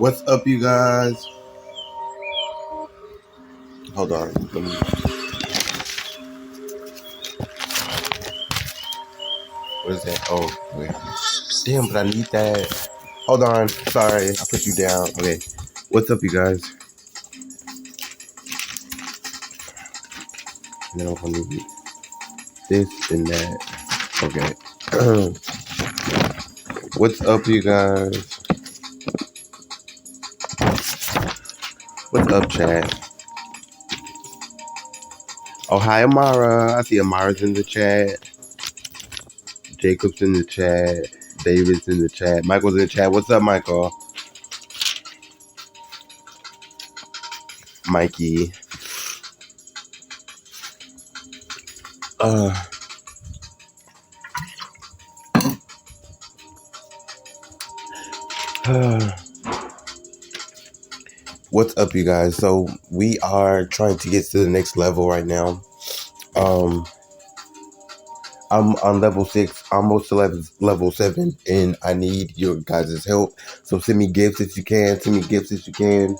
What's up, you guys? Hold on. Let me. What is that? Oh, wait. Damn, but I need that. Hold on. Sorry, I put you down. Okay. What's up, you guys? Now I need this and that. Okay. What's up, you guys? What's up, chat? Oh, hi, Amara. I see Amara's in the chat. Jacob's in the chat. David's in the chat. Michael's in the chat. What's up, Michael? Mikey. Uh, What's up, you guys? So we are trying to get to the next level right now. I'm on level 6, almost to level 7, and I need your guys' help. So send me gifts if you can. Send me gifts if you can.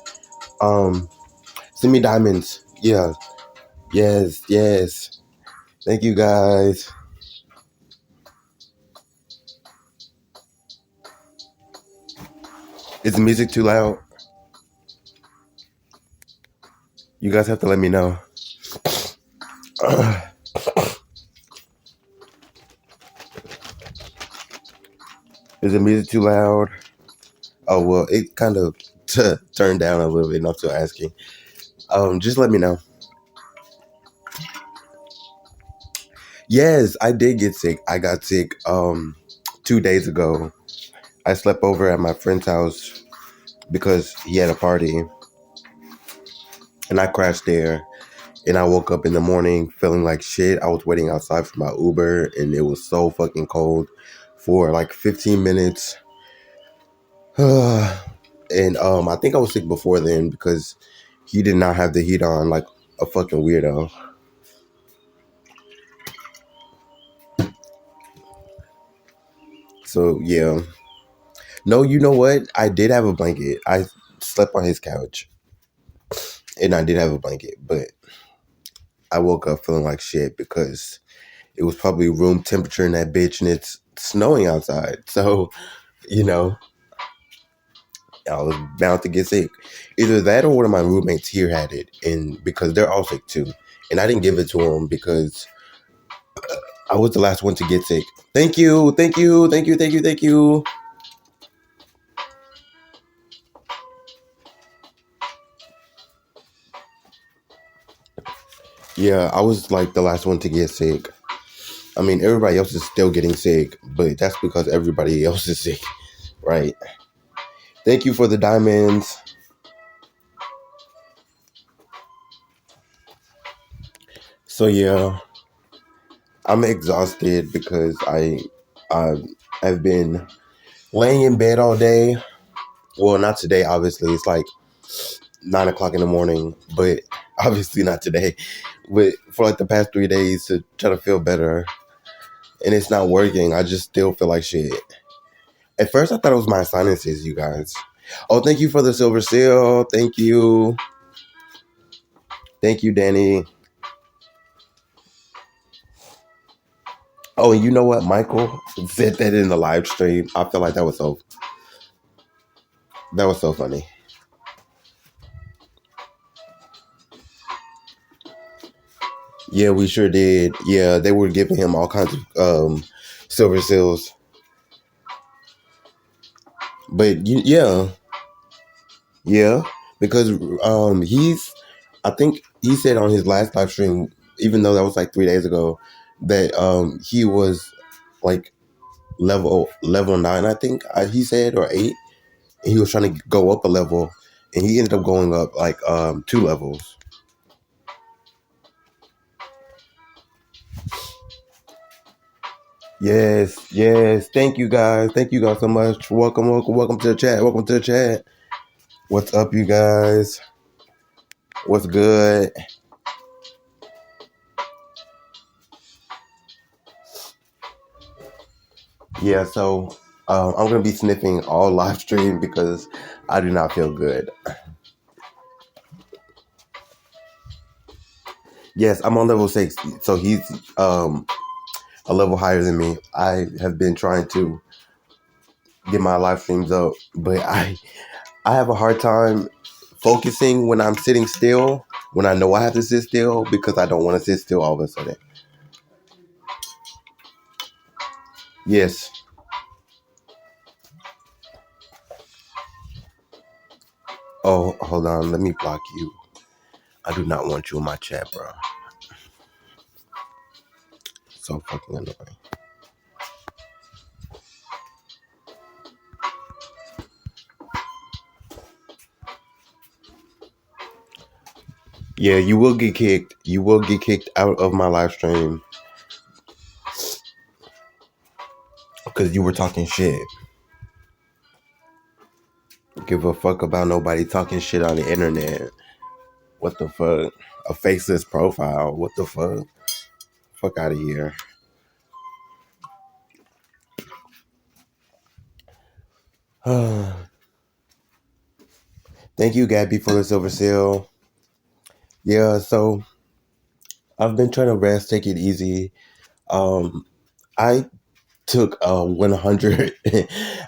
Send me diamonds. Yeah. Yes. Thank you, guys. Is the music too loud? You guys have to let me know. Is the music too loud? Oh, well, it kind of turned down a little bit, and I'm still asking. Just let me know. Yes, I did get sick. I got sick 2 days ago. I slept over at my friend's house because he had a party, and I crashed there. And I woke up in the morning feeling like shit. I was waiting outside for my Uber, and it was so fucking cold for like 15 minutes. And I think I was sick before then because he did not have the heat on, like a fucking weirdo. So yeah. No, you know what? I did have a blanket. I slept on his couch, and I did have a blanket, but I woke up feeling like shit because it was probably room temperature in that bitch, and it's snowing outside. So, you know, I was bound to get sick. Either that or one of my roommates here had it, and because they're all sick too. And I didn't give it to them because I was the last one to get sick. Thank you. Yeah, I was like the last one to get sick. I mean, everybody else is still getting sick, but that's because everybody else is sick, right? Thank you for the diamonds. So yeah, I'm exhausted because I have been laying in bed all day. Well, not today, obviously. It's like 9 o'clock in the morning, but obviously not today. But for like the past 3 days to try to feel better, and it's not working. I just still feel like shit. At first, I thought it was my sinuses, you guys. Oh, thank you for the silver seal. Thank you, Danny. Oh, and you know what? Michael said that in the live stream. I feel like that was so funny. Yeah, we sure did. Yeah, they were giving him all kinds of silver seals. But yeah, because I think he said on his last live stream, even though that was like 3 days ago, that he was like level 9, I think he said, or 8. And he was trying to go up a level, and he ended up going up like 2 levels. Yes. Thank you guys so much. Welcome to the chat. What's up, you guys? What's good? Yeah, so I'm gonna be sniffing all live stream because I do not feel good. Yes, I'm on level 6, so he's a level higher than me. I have been trying to get my live streams up, but I have a hard time focusing when I'm sitting still, when I know I have to sit still, because I don't want to sit still all of a sudden. Yes. Oh, hold on. Let me block you. I do not want you in my chat, bro. So fucking annoying. Yeah, you will get kicked. You will get kicked out of my live stream because you were talking shit. Give a fuck about nobody talking shit on the internet. What the fuck? A faceless profile. What the fuck? Fuck out of here. Thank you, Gabby, for the silver seal. Yeah, so I've been trying to rest, take it easy. I took a 100.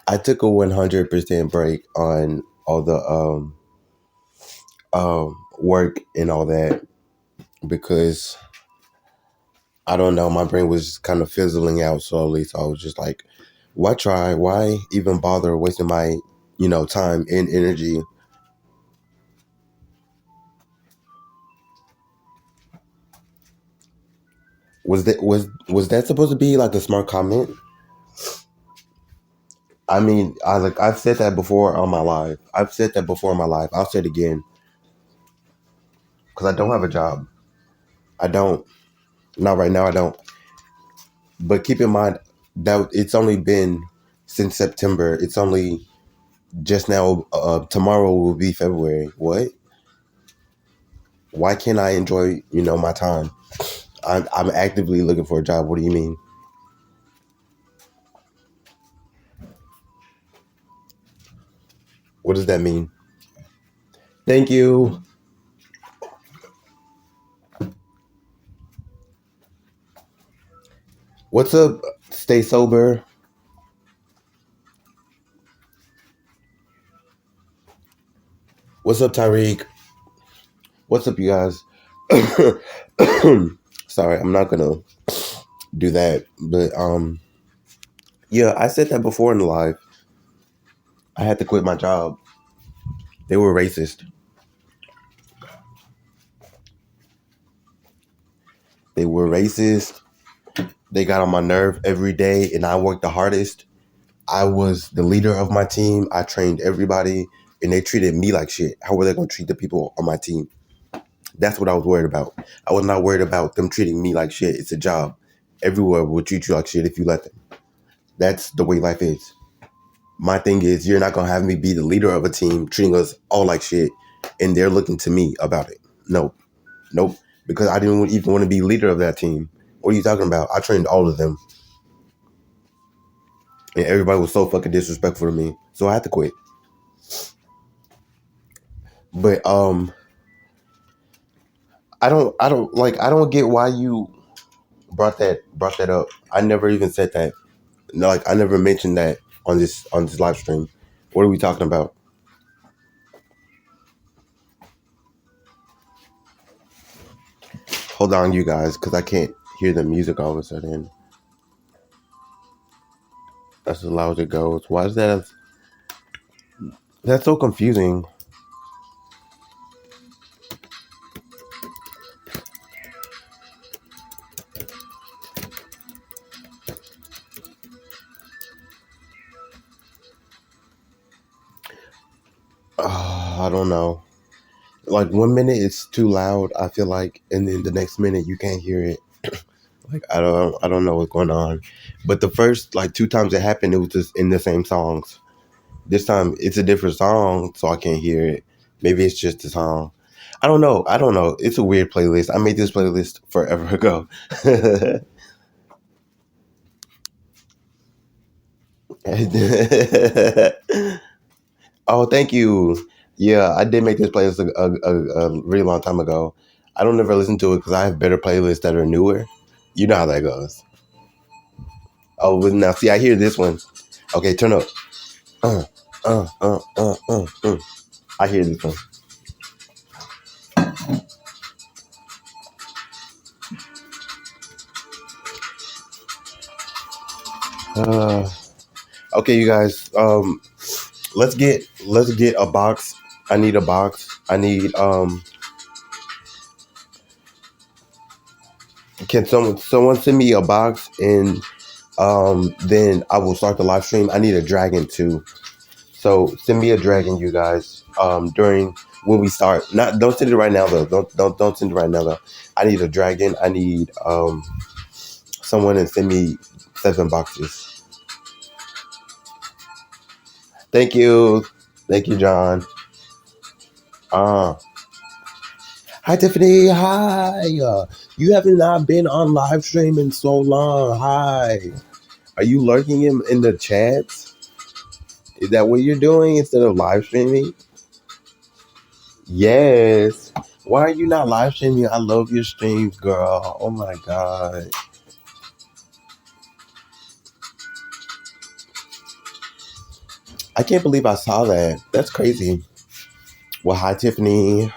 I took a 100% break on all the work and all that because I don't know, my brain was kind of fizzling out slowly. So I was just like, why try? Why even bother wasting my, time and energy? Was that supposed to be like a smart comment? I mean, I've said that before on my live. I've said that before in my life. I'll say it again because I don't have a job. I don't. Not right now. I don't. But keep in mind that it's only been since September. It's only just now. Tomorrow will be February. What? Why can't I enjoy, my time? I'm actively looking for a job. What do you mean? What does that mean? Thank you. What's up? Stay sober. What's up, Tyreek? What's up, you guys? Sorry, I'm not gonna do that. But yeah, I said that before in the live. I had to quit my job. They were racist. They were racist. They got on my nerve every day, and I worked the hardest. I was the leader of my team. I trained everybody, and they treated me like shit. How were they gonna treat the people on my team? That's what I was worried about. I was not worried about them treating me like shit. It's a job. Everywhere will treat you like shit if you let them. That's the way life is. My thing is, you're not gonna have me be the leader of a team, treating us all like shit, and they're looking to me about it. No, nope. Because I didn't even want to be leader of that team. What are you talking about? I trained all of them, and everybody was so fucking disrespectful to me, so I had to quit. But I don't get why you brought that up. I never even said that. No, like I never mentioned that on this live stream. What are we talking about? Hold on, you guys, because I can't hear the music all of a sudden. That's as loud as it goes. Why is that? That's so confusing. I don't know. Like 1 minute it's too loud, I feel like, and then the next minute you can't hear it. Like I don't know what's going on. But the first like two times it happened, it was just in the same songs. This time it's a different song, so I can't hear it. Maybe it's just the song. I don't know. I don't know. It's a weird playlist. I made this playlist forever ago. Oh, thank you. Yeah, I did make this playlist a really long time ago. I don't ever listen to it because I have better playlists that are newer. You know how that goes. Oh, but now see, I hear this one. Okay, turn up. Uh, uh. I hear this one. Uh, okay, you guys. Let's get a box. I need a box. I need Can someone send me a box and then I will start the live stream. I need a dragon too. So send me a dragon, you guys. During when we start. Not don't send it right now though. Don't send it right now though. I need a dragon. I need someone to send me 7 boxes. Thank you. Thank you, John. Uh Hi Tiffany. Hi. You have not been on live stream in so long. Hi. Are you lurking in the chats? Is that what you're doing instead of live streaming? Yes. Why are you not live streaming? I love your streams, girl. Oh my god. I can't believe I saw that. That's crazy. Well, hi Tiffany.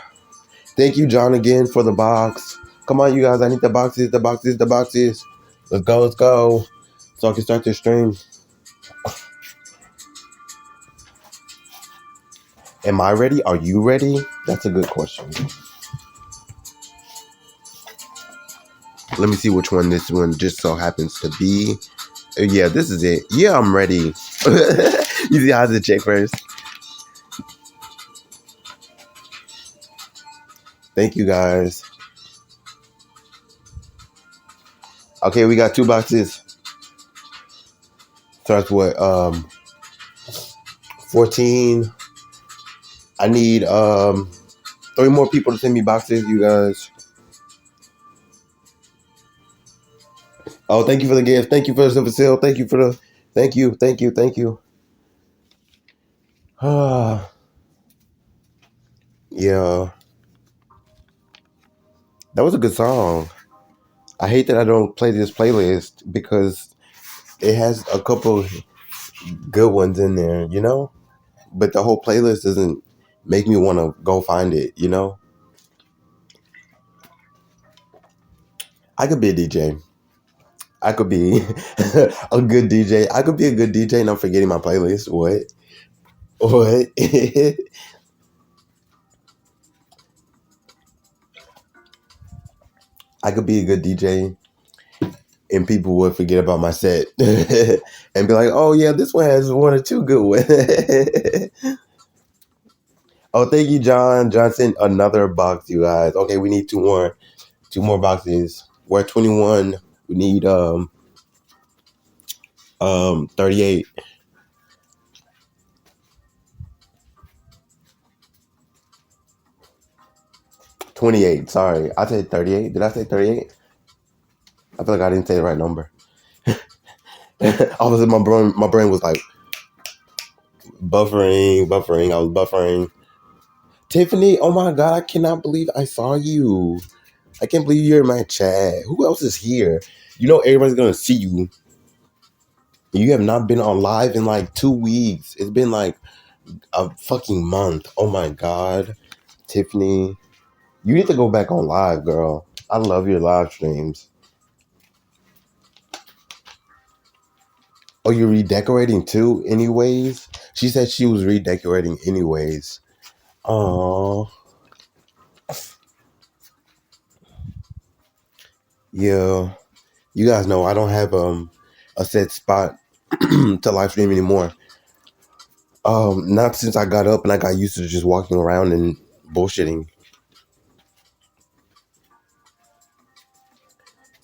Thank you, John, again for the box. Come on, you guys. I need the boxes, the boxes, the boxes. Let's go, let's go. So I can start this stream. Am I ready? Are you ready? That's a good question. Let me see which one this one just so happens to be. Yeah, this is it. Yeah, I'm ready. You see how to check first. Thank you guys. Okay, we got 2 boxes. Starts with 14. I need 3 more people to send me boxes, you guys. Oh, thank you for the gift. Thank you for the silver seal. Thank you for the thank you. Yeah. That was a good song. I hate that I don't play this playlist because it has a couple good ones in there, you know? But the whole playlist doesn't make me want to go find it, you know? I could be a DJ. I could be a good DJ. I could be a good DJ and I'm forgetting my playlist. What? What? I could be a good DJ and people would forget about my set and be like, oh, yeah, this one has 1 or 2 good ones. Oh, thank you, John. John sent another box, you guys. Okay, we need 2 more. 2 more boxes. We're at 21. We need 38. 28. Sorry. I said 38. Did I say 38? I feel like I didn't say the right number. All of a sudden my brain was like buffering. I was buffering. Tiffany, oh my god, I cannot believe I saw you. I can't believe you're in my chat. Who else is here? You know everybody's gonna see you. You have not been on live in like 2 weeks. It's been like a fucking month. Oh my god. Tiffany, you need to go back on live, girl. I love your live streams. Oh, you're redecorating too, anyways? She said she was redecorating anyways. Oh, yeah. You guys know I don't have a set spot to live stream anymore. Not since I got up and I got used to just walking around and bullshitting.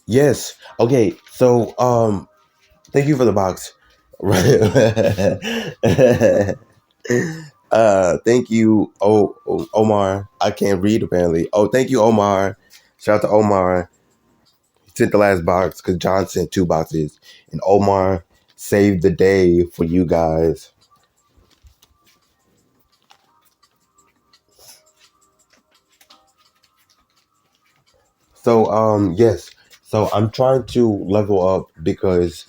Yes. Okay. So thank you for the box. Thank you, Omar. I can't read apparently. Oh, thank you, Omar. Shout out to Omar. He sent the last box because John sent 2 boxes, and Omar save the day for you guys. So yes. So I'm trying to level up because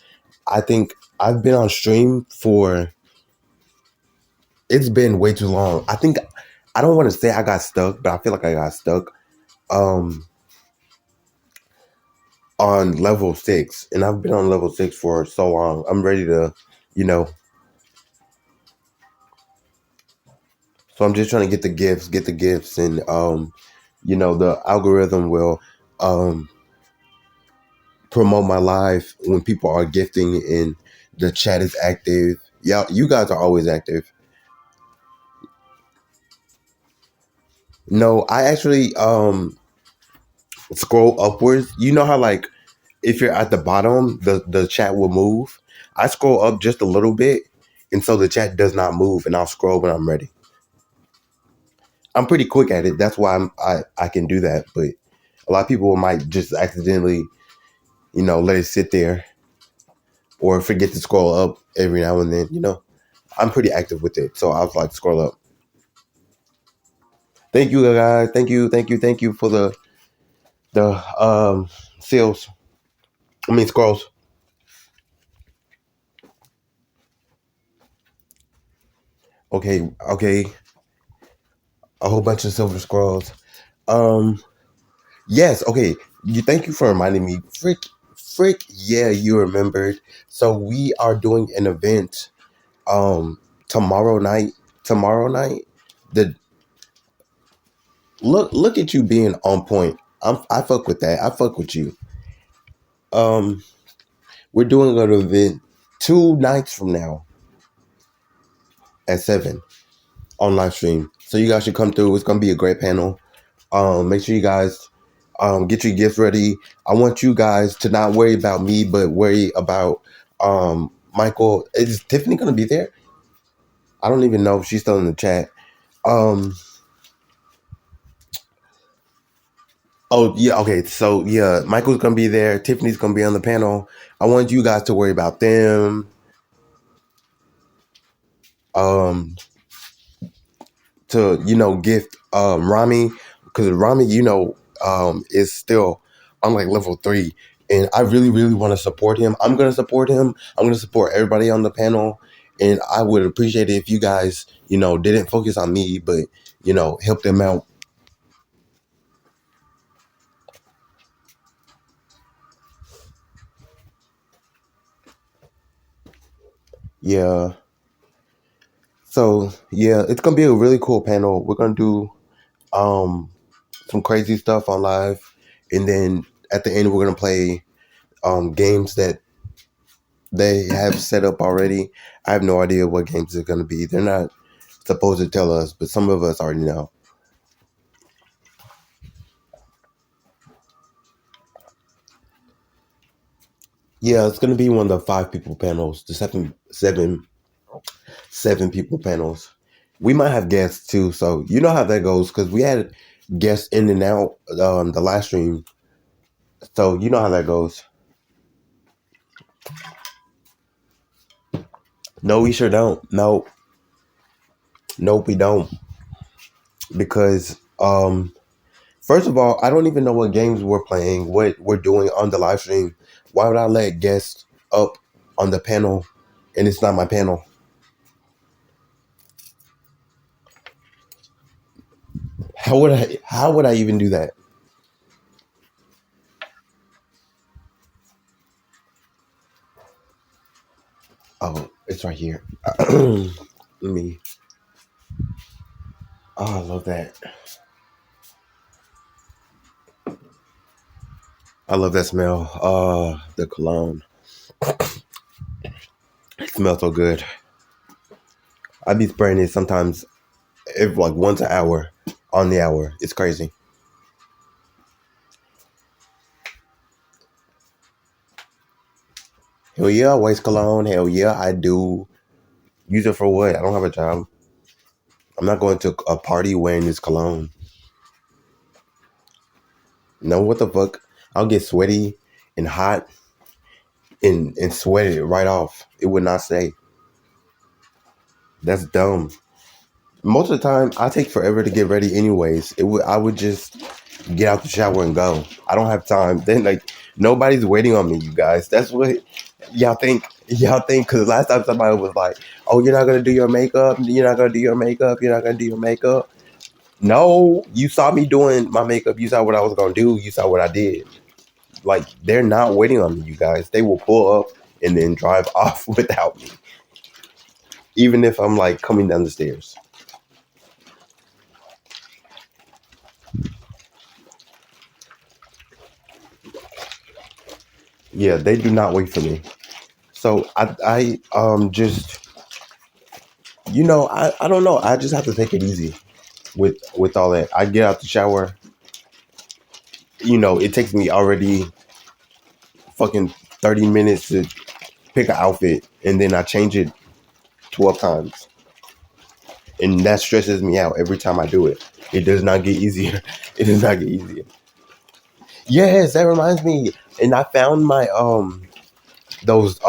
I think I've been on stream for it's been way too long. I think I don't want to say I got stuck, but I feel like I got stuck um on level 6, and I've been on level 6 for so long. I'm ready to, you know, so I'm just trying to get the gifts and the algorithm will um promote my live when people are gifting and the chat is active. Yeah, you guys are always active. No, I actually scroll upwards. You know how like if you're at the bottom, the chat will move. I scroll up just a little bit, and so the chat does not move, and I'll scroll when I'm ready. I'm pretty quick at it. That's why I can do that. But a lot of people might just accidentally, let it sit there or forget to scroll up every now and then. I'm pretty active with it, so I was like scroll up. Thank you guys. Thank you for the seals. I mean scrolls. Okay. A whole bunch of silver scrolls. Um, yes. Okay. Thank you for reminding me. Frick. Yeah, you remembered. So we are doing an event. Tomorrow night. Tomorrow night. The look at you being on point. I fuck with that. I fuck with you. Um, we're doing an event 2 nights from now at 7 on live stream. So you guys should come through. It's gonna be a great panel. Make sure you guys get your gifts ready. I want you guys to not worry about me, but worry about Michael. Is Tiffany gonna be there? I don't even know if she's still in the chat. Um, oh yeah, okay. So yeah, Michael's gonna be there. Tiffany's gonna be on the panel. I want you guys to worry about them. Um, to gift Rami, because Rami is still on like level 3, and I really want to support him. I'm gonna support him. I'm gonna support everybody on the panel, and I would appreciate it if you guys didn't focus on me, but help them out. Yeah. So yeah, it's gonna be a really cool panel. We're gonna do um some crazy stuff on live, and then at the end we're gonna play games that they have set up already. I have no idea what games it's going to be. They're not supposed to tell us, but some of us already know. Yeah, it's going to be one of the 5 people panels, the seven people panels. We might have guests too, so you know how that goes because we had guests in and out the last stream, so you know how that goes. No, we sure don't. Nope, we don't because first of all, I don't even know what games we're playing, what we're doing on the live stream. Why would I let guests up on the panel and it's not my panel? How would I even do that? Oh, it's right here. Let me Oh, I love that. I love that smell. The cologne. It smells so good. I be spraying it sometimes every like once an hour on the hour. It's crazy. Hell yeah, I waste cologne. Hell yeah, I do. Use it for what? I don't have a job. I'm not going to a party wearing this cologne. No, what the fuck? I'll get sweaty and hot and sweat it right off. it would not stay. That's dumb. Most of the time, I take forever to get ready. Anyways, I would just get out the shower and go. I don't have time. Then like nobody's waiting on me, you guys. That's what y'all think. Y'all think because last time somebody was like, "Oh, you're not gonna do your makeup. You're not gonna do your makeup. You're not gonna do your makeup." No, you saw me doing my makeup. You saw what I was gonna do. You saw what I did. Like they're not waiting on me, you guys. They will pull up and then drive off without me, even if I'm like coming down the stairs. Yeah, they do not wait for me. So I just I don't know. I just have to take it easy with all that. I get out the shower. It takes me already fucking 30 minutes to pick an outfit, and then I change it 12 times, and that stresses me out every time I do it. It does not get easier. It does not get easier. Yes, that reminds me. And I found my those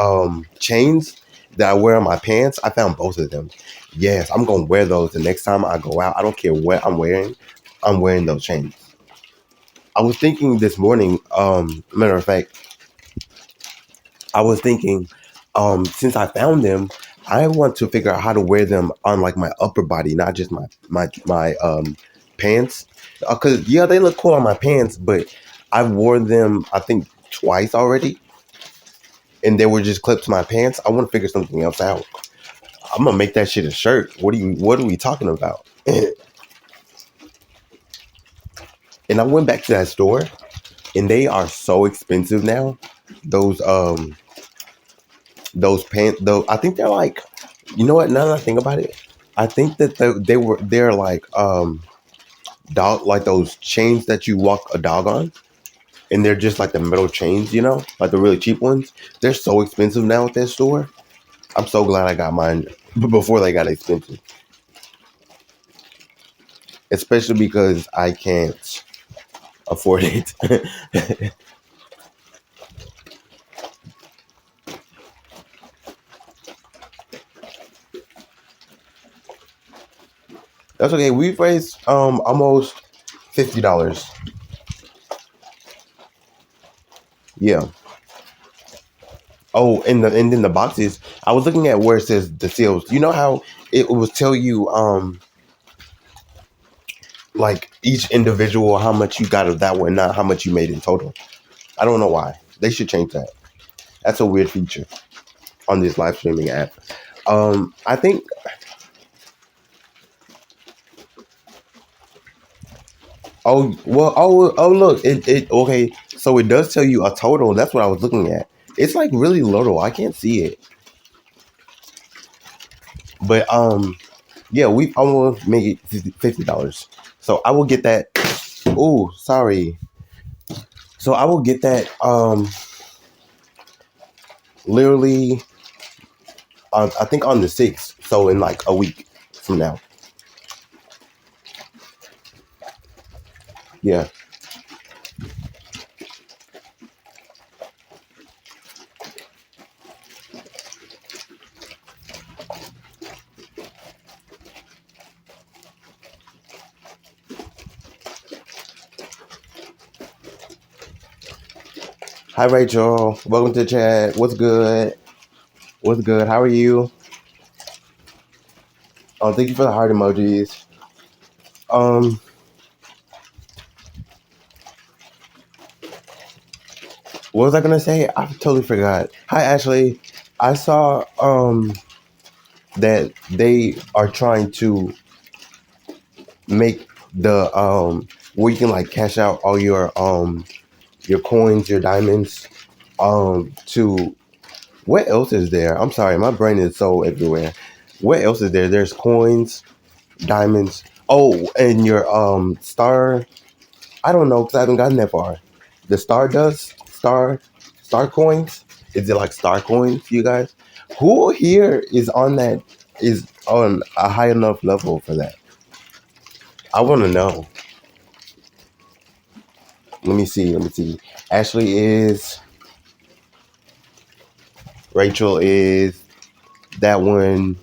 chains that I wear on my pants. I found both of them. Yes, I'm gonna wear those the next time I go out. I don't care what I'm wearing. I'm wearing those chains. I was thinking this morning, matter of fact, I was thinking, since I found them, I want to figure out how to wear them on like my upper body, not just my pants. Cause yeah, they look cool on my pants, but I wore them I think twice already, and they were just clipped to my pants. I want to figure something else out. I'm gonna make that shit a shirt. What are we talking about? And I went back to that store, and they are so expensive now. Those those pants, though, I think they're like, you know what? Now that I think about it, I think that they're like dog, like those chains that you walk a dog on, and they're just like the metal chains, like the really cheap ones. They're so expensive now at that store. I'm so glad I got mine before they got expensive, especially because I can't afford it. That's okay. We've raised almost $50. Yeah. Oh, and then the boxes. I was looking at where it says the seals. You know how it will tell you like each individual how much you got of that one, not how much you made in total. I don't know why. They should change that. That's a weird feature on this live streaming app. I think. Oh well. Oh look. It okay. So it does tell you a total. That's what I was looking at. It's like really little. I can't see it. But yeah, we almost made it $50. So I will get that. Oh, sorry. So I will get that literally I think on the 6th. So in like a week from now. Yeah. Hi Rachel. Welcome to the chat. What's good? What's good? How are you? Oh, thank you for the heart emojis. Um, what was I gonna say? I totally forgot. Hi Ashley. I saw that they are trying to make the where you can like cash out all your coins, your diamonds, to what else is there? I'm sorry, my brain is so everywhere. What else is there? There's coins, diamonds. Oh, and your star. I don't know because I haven't gotten that far. The star coins. Is it like star coins, you guys? Who here is on a high enough level for that? I want to know. Let me see. Let me see. Ashley is. Rachel is. That one,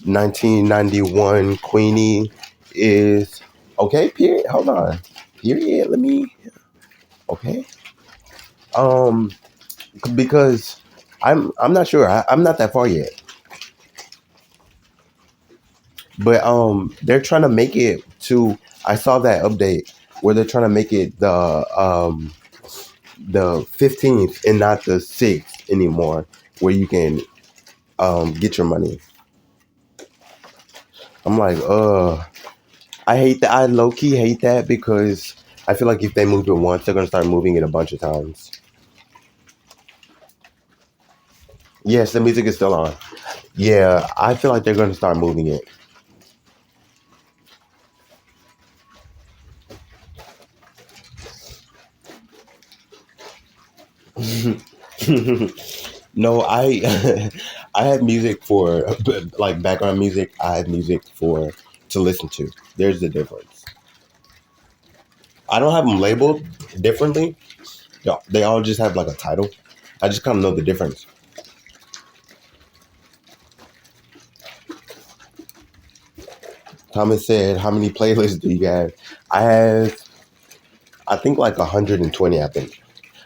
1991 Queenie is okay. Period. Hold on. Period. Let me. Okay. Um, because I'm not sure. I'm not that far yet. But they're trying to make it to. I saw that update where they're trying to make it the 15th and not the 6th anymore, where you can get your money. I'm like, I hate that. I low key hate that because I feel like if they moved it once, they're gonna start moving it a bunch of times. Yes, the music is still on. Yeah, I feel like they're gonna start moving it. No, I I have music for like background music. I have music for to listen to. There's the difference. I don't have them labeled differently. They all just have like a title. I just kind of know the difference. Thomas said, "How many playlists do you have?" I have, I think like 120. I think.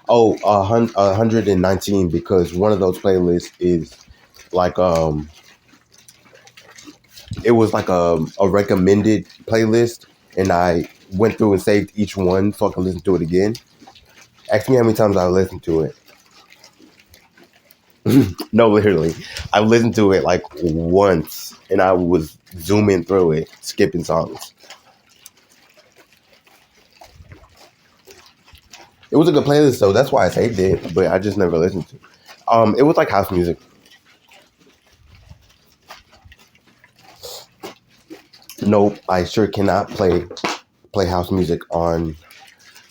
Oh, 119 because one of those playlists is like it was like a recommended playlist, and I went through and saved each one so I could listen to it again. Ask me how many times I listened to it. No, literally, I listened to it like once, and I was zooming through it, skipping songs. It was a good playlist, so that's why I saved it, but I just never listened to it. It was like house music. Nope, I sure cannot play house music on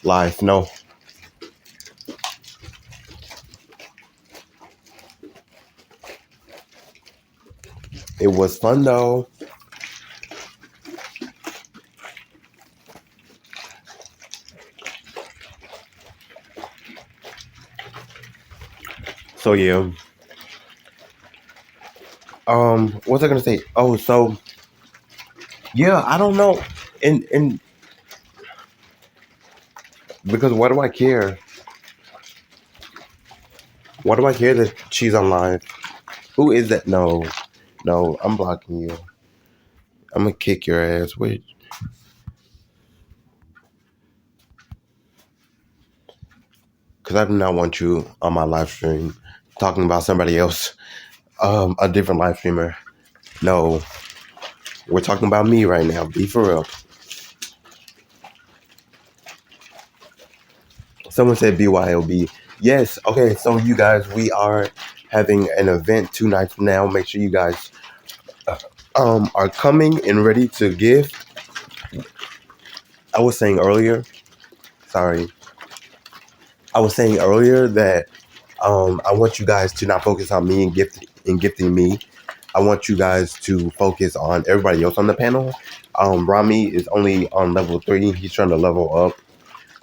live. No, it was fun though. So yeah. What was I gonna say? Oh, so yeah, I don't know, and because what do I care? What do I care that she's on live? Who is that? No, no, I'm blocking you. I'm gonna kick your ass. Wait, because I do not want you on my live stream talking about somebody else, a different live streamer. No, we're talking about me right now. Be for real. Someone said BYOB. Yes. Okay. So you guys, we are having an event 2 nights from now. Make sure you guys are coming and ready to give. I was saying earlier. Sorry. I was saying earlier that I want you guys to not focus on me and gifting me. I want you guys to focus on everybody else on the panel. Rami is only on level 3. He's trying to level up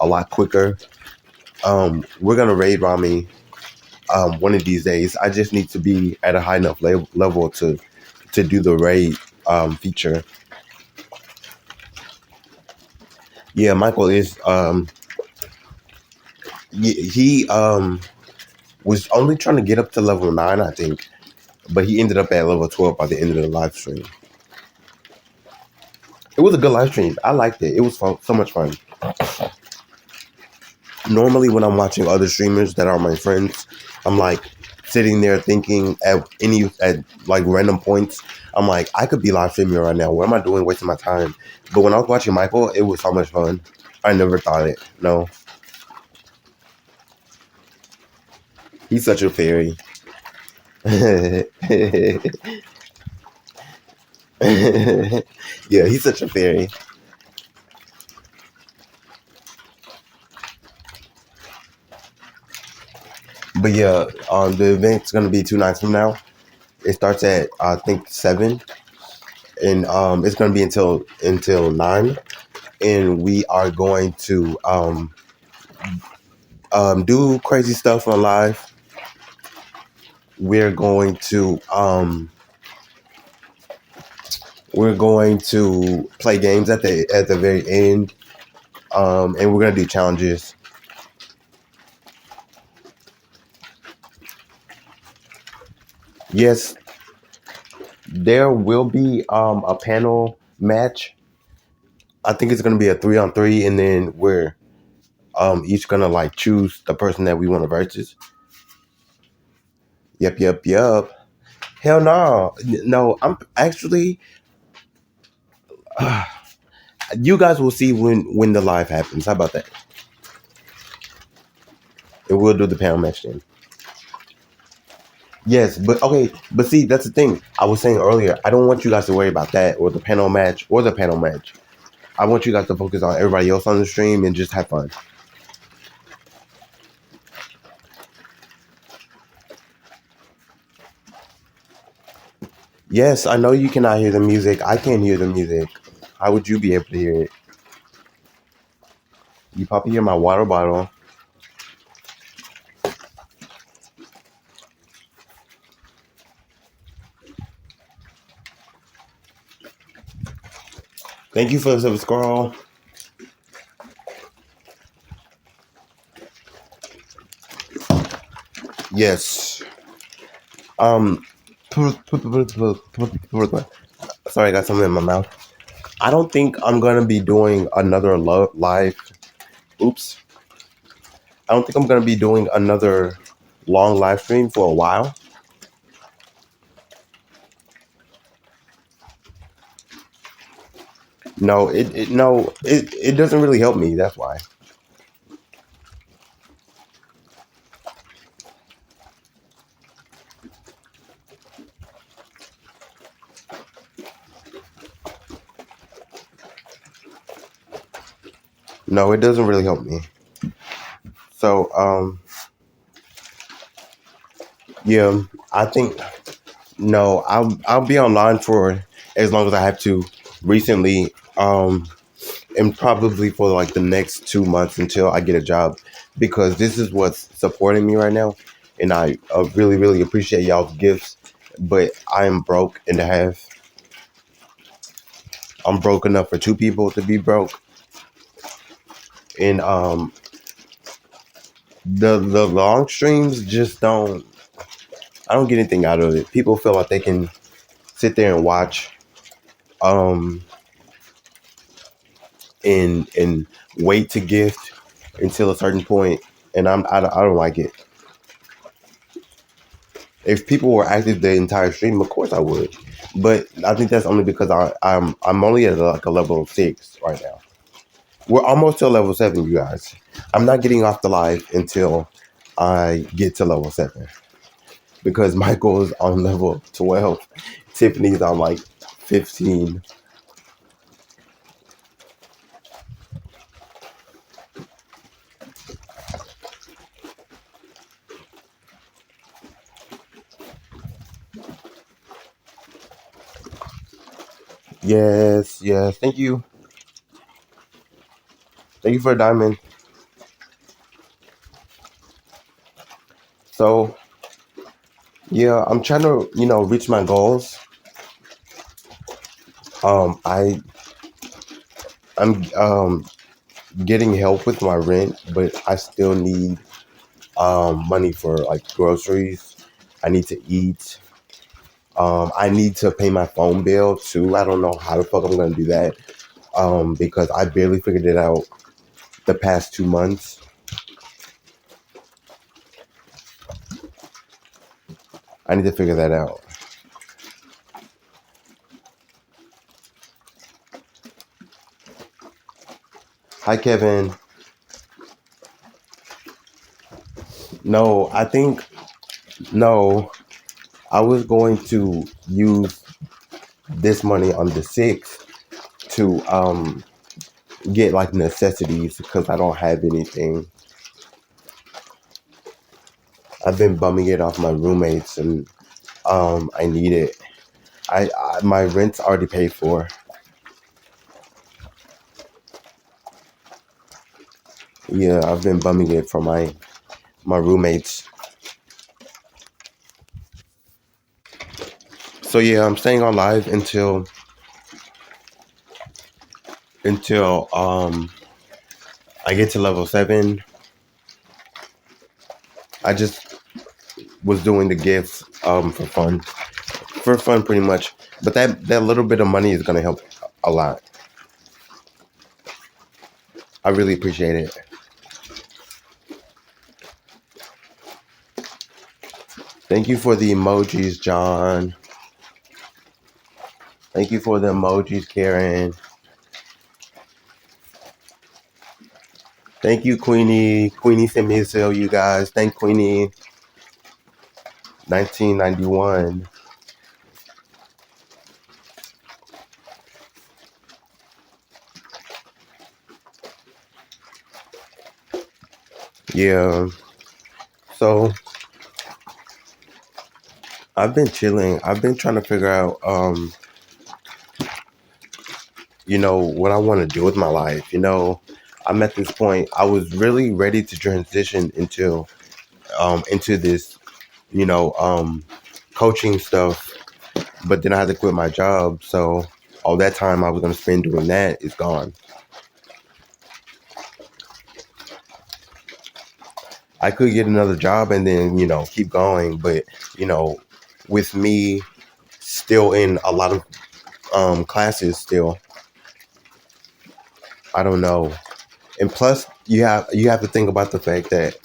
a lot quicker. We're gonna raid Rami one of these days. I just need to be at a high enough level to do the raid feature. Yeah, Michael is he was only trying to get up to level 9, I think, but he ended up at level 12 by the end of the live stream. It was a good live stream. I liked it. It was fun, so much fun. Normally, when I'm watching other streamers that are my friends, I'm like sitting there thinking at like random points. I'm like, I could be live streaming right now. What am I doing, wasting my time? But when I was watching Michael, it was so much fun. I never thought it. No, he's such a fairy. Yeah, he's such a fairy. But yeah, the event's gonna be 2 nights from now. It starts at I think 7, and it's gonna be until 9, and we are going to do crazy stuff on live. we're going to play games at the very end, and we're gonna do challenges. Yes, there will be a panel match. I think it's gonna be a 3-on-3, and then we're each gonna like choose the person that we want to versus. Yep, yep, yep. Hell no, no. I'm actually. You guys will see when the live happens. How about that? And we'll do the panel match then. Yes, but okay, but see, that's the thing. I was saying earlier, I don't want you guys to worry about that or the panel match or the panel match. I want you guys to focus on everybody else on the stream and just have fun. Yes, I know you cannot hear the music. I can't hear the music. How would you be able to hear it? You probably hear my water bottle. Thank you for the subscribe. Yes. Um. Sorry, I got something in my mouth. I don't think I'm gonna be doing another live. Oops. I don't think I'm gonna be doing another long live stream for a while. No, it doesn't really help me. That's why. No, it doesn't really help me. So, yeah, I think no, I'll be online for as long as I have to. Recently, and probably for like the next 2 months until I get a job, because this is what's supporting me right now, and I really really appreciate y'all's gifts, but I'm broke and I'm broke enough for two people to be broke, and the long streams just don't. I don't get anything out of it. People feel like they can sit there and watch, um, and wait to gift until a certain point, and I don't like it. If people were active the entire stream, of course I would, but I think that's only because I'm only at like a level 6 right now. We're almost to level 7, you guys. I'm not getting off the live until I get to level 7, because Michael's on level 12, Tiffany's on like 15. Yes, yes. Thank you for a diamond. So yeah, I'm trying to reach my goals. I I'm getting help with my rent, but I still need money for like groceries. I need to eat. I need to pay my phone bill too. I don't know how the fuck I'm gonna do that. Because I barely figured it out the past 2 months. I need to figure that out. Hi, Kevin. No, I think no. I was going to use this money on the 6th to get like necessities because I don't have anything. I've been bumming it off my roommates, and I need it. I my rent's already paid for. Yeah, I've been bumming it from my roommates. So yeah, I'm staying on live until I get to level 7. I just was doing the gifts for fun pretty much. But that little bit of money is gonna help a lot. I really appreciate it. Thank you for the emojis, John. Thank you for the emojis, Karen. Thank you, Queenie. Queenie sent me a sale, you guys. Thank Queenie. 1991. Yeah. So I've been chilling. I've been trying to figure out what I want to do with my life. I'm at this point. I was really ready to transition into this, you know, um coaching stuff, but then I had to quit my job. So all that time I was gonna spend doing that is gone. I could get another job and then, keep going, but you know, with me still in a lot of classes still, I don't know. And plus you have to think about the fact that,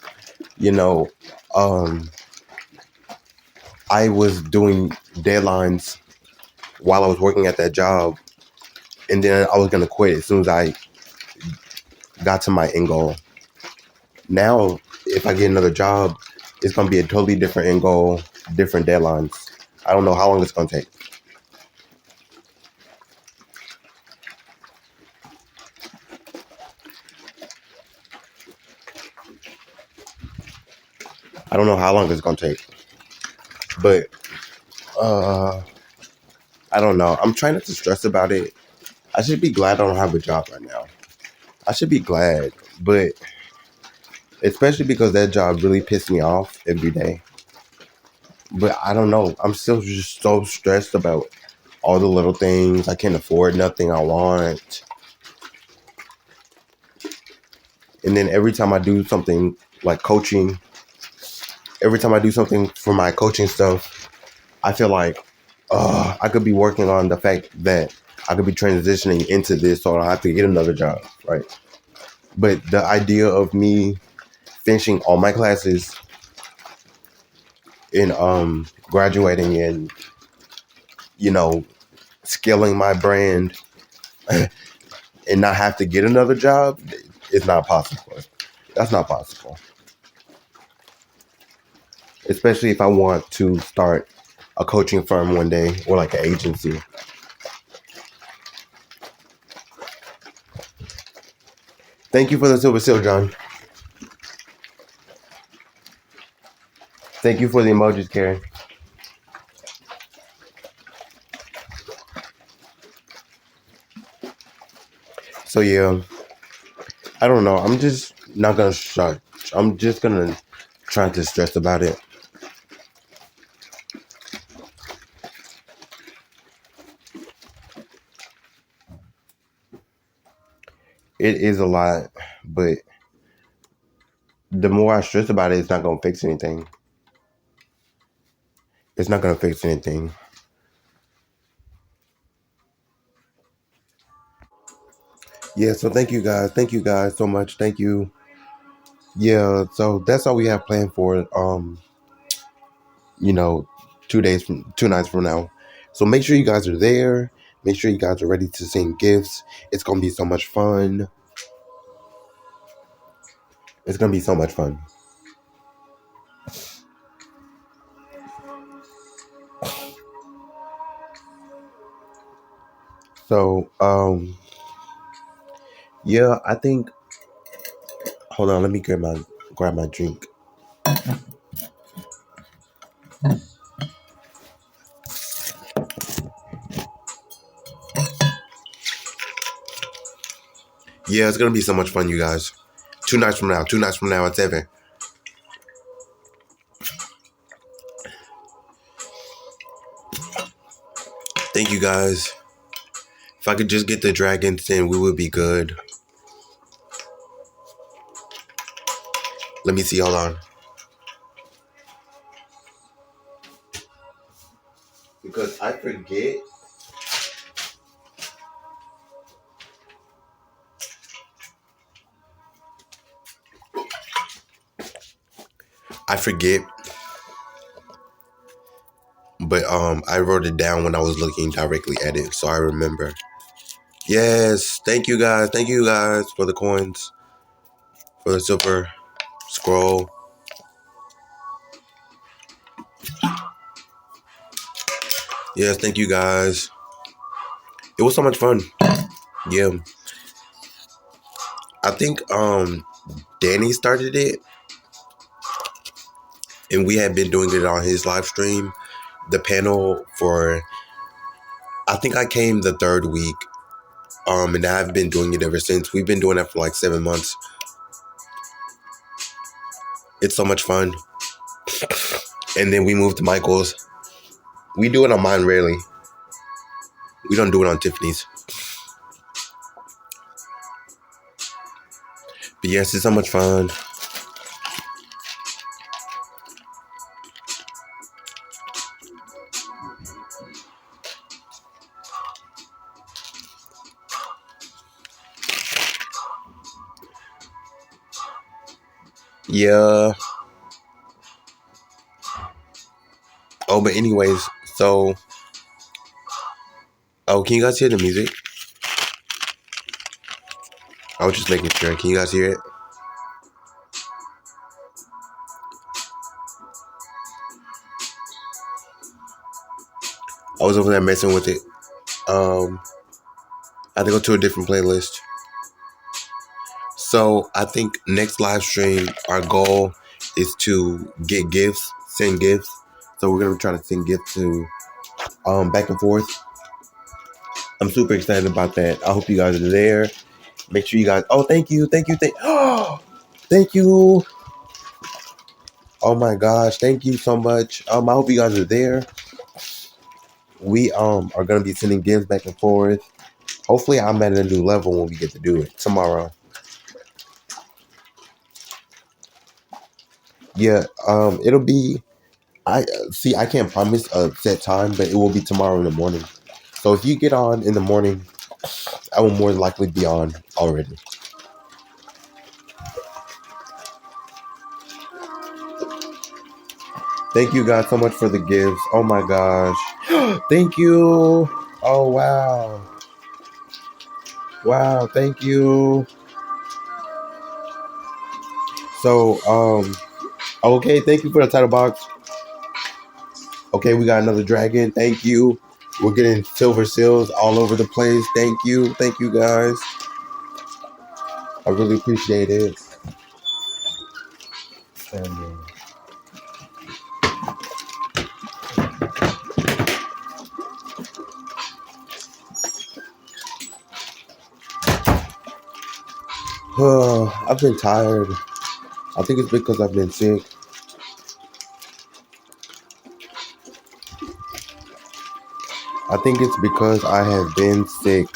you know, um I was doing deadlines while I was working at that job, and then I was gonna quit as soon as I got to my end goal. Now, if I get another job, it's gonna be a totally different end goal, different deadlines. I don't know how long it's gonna take. I don't know how long it's gonna take, but uh, I don't know. I'm trying not to stress about it. I should be glad I don't have a job right now. I should be glad, but especially because that job really pissed me off every day. But I don't know. I'm still just so stressed about all the little things. I can't afford nothing I want. And then every time I do something like coaching, every time I do something for my coaching stuff, I feel like I could be working on the fact that I could be transitioning into this so I don't have to get another job, right? But the idea of me finishing all my classes and graduating and, you know, scaling my brand and not have to get another job is not possible. That's not possible. Especially if I want to start a coaching firm one day or like an agency. Thank you for the silver seal, John. Thank you for the emojis, Karen. So yeah, I don't know. I'm just not gonna shut. I'm just gonna try to stress about it. It is a lot, but the more I stress about it, it's not gonna fix anything. It's not gonna fix anything. Yeah. So thank you guys. Thank you guys so much. Thank you. Yeah. So that's all we have planned for. You know, 2 nights from now. So make sure you guys are there. Make sure you guys are ready to send gifts. It's gonna be so much fun. It's gonna be so much fun. So, yeah, I think. Hold on, let me grab my drink. Yeah, it's gonna be so much fun, you guys. 2 nights from now. 2 nights from now at 7. Thank you guys. If I could just get the dragons, then we would be good. Let me see. Hold on. Because I forget. I forget. But I wrote it down when I was looking directly at it, so I remember. Yes, thank you guys. Thank you guys for the coins, for the super scroll. Yes, thank you guys. It was so much fun. Yeah, I think Danny started it, and we had been doing it on his live stream. The panel for, I think I came the third week, and I've been doing it ever since. We've been doing it for like 7 months. It's so much fun. And then we moved to Michael's. We do it on mine rarely. We don't do it on Tiffany's. But yes, it's so much fun. Yeah. Oh, but anyways, so, oh, can you guys hear the music? I was just making sure. Can you guys hear it? I was over there messing with it. I had to go to a different playlist. So I think next live stream, our goal is to get gifts, send gifts. So we're gonna try to send gifts to back and forth. I'm super excited about that. I hope you guys are there. Make sure you guys. Oh, thank you. Oh, thank you. Oh my gosh, thank you so much. I hope you guys are there. We are gonna be sending gifts back and forth. Hopefully, I'm at a new level when we get to do it tomorrow. Yeah, it'll be. I see. I can't promise a set time, but it will be tomorrow in the morning. So if you get on in the morning, I will more than likely be on already. Thank you guys so much for the gifts. Oh my gosh. Thank you. Oh wow. Wow, thank you. So, okay, thank you for the title box. Okay, we got another dragon. Thank you. We're getting silver seals all over the place. Thank you. Thank you guys. I really appreciate it. I've been tired. I think it's because I've been sick. I think it's because I have been sick.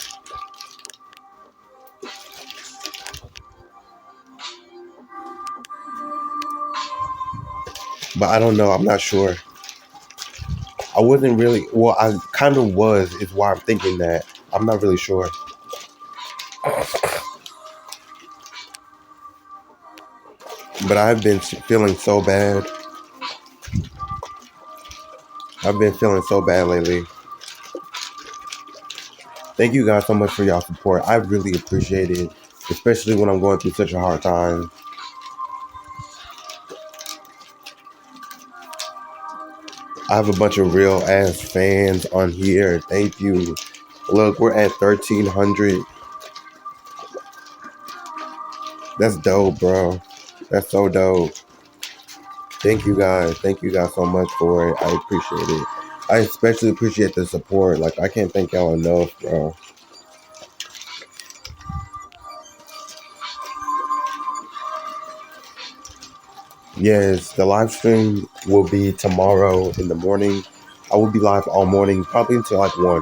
But I don't know. I'm not sure. I wasn't really. Well, I kind of was, is why I'm thinking that. I'm not really sure. But I've been feeling so bad. I've been feeling so bad lately. Thank you guys so much for y'all support. I really appreciate it, especially when I'm going through such a hard time. I have a bunch of real ass fans on here. Thank you. Look, we're at 1,300. That's dope, bro. That's so dope. Thank you guys. Thank you guys so much for it. I appreciate it. I especially appreciate the support. Like, I can't thank y'all enough, bro. Yes, the live stream will be tomorrow in the morning. I will be live all morning, probably until like 1.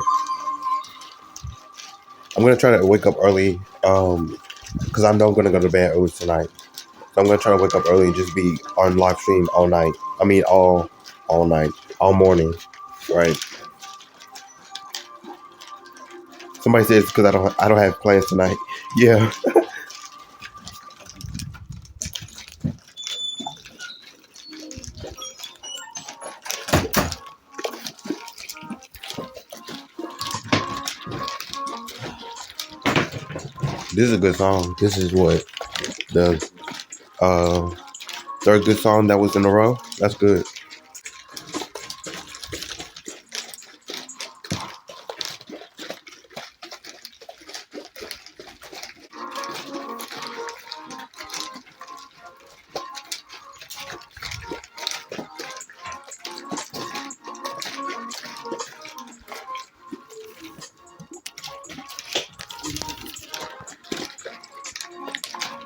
I'm gonna try to wake up early, because I know I'm gonna go to bed early tonight. So I'm gonna try to wake up early and just be on live stream all night. I mean, all night, all morning, right? Somebody says because I don't have plans tonight. Yeah, this is a good song. This is what the uh third good song that was in a row. That's good.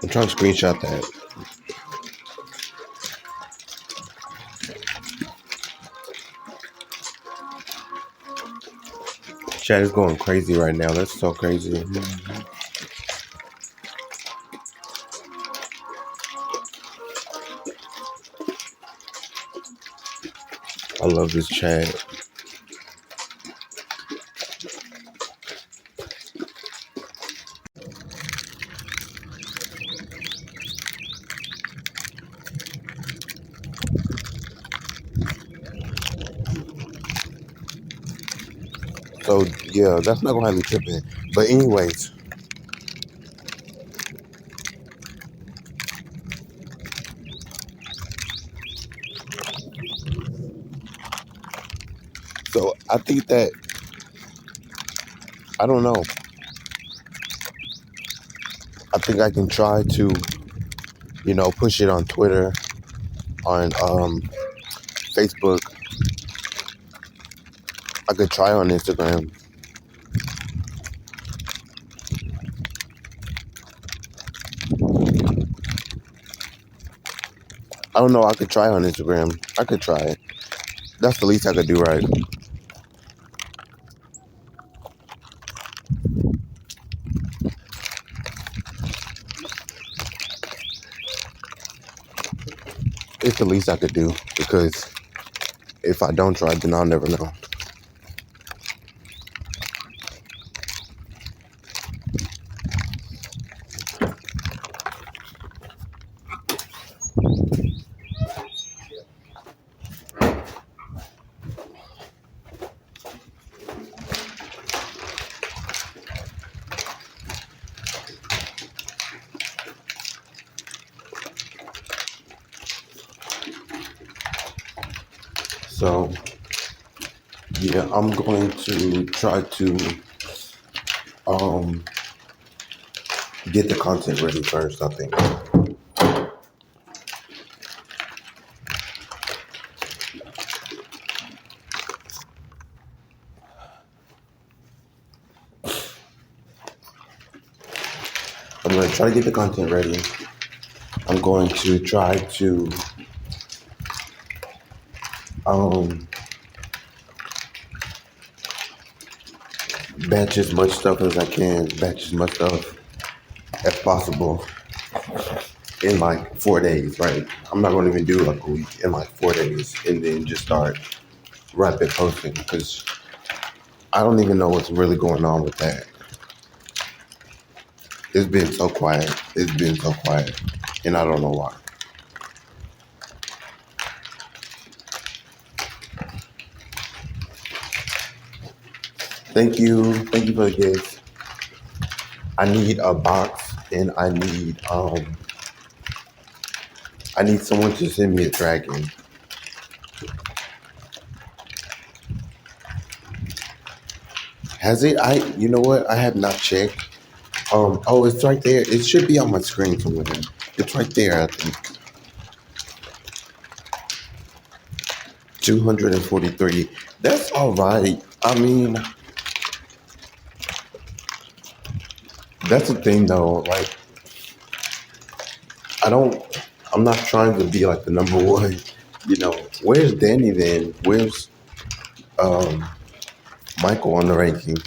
I'm trying to screenshot that. Chat is going crazy right now. That's so crazy. I love this chat. So yeah, that's not gonna have me tripping. But anyways, so I think that I don't know. I think I can try to, push it on Twitter, on Facebook. I could try on Instagram. I don't know. I could try on Instagram. I could try it. That's the least I could do, right? It's the least I could do because if I don't try, then I'll never know. So, yeah, I'm going to try to um, get the content ready first, I think. I'm going to try to get the content ready. I'm going to try to batch as much stuff as I can, batch as much stuff as possible in like 4 days, right? I'm not going to even do like a week, in like 4 days, and then just start rapid posting because I don't even know what's really going on with that. It's been so quiet. It's been so quiet, and I don't know why. Thank you for the gift. I need a box, and I need someone to send me a dragon. Has it? You know what? I have not checked. Oh, it's right there. It should be on my screen somewhere. It's right there, I think. 243. That's all right. I mean, that's the thing though. Like, I'm not trying to be like the number one. Where's Danny then? Where's Michael on the ranking.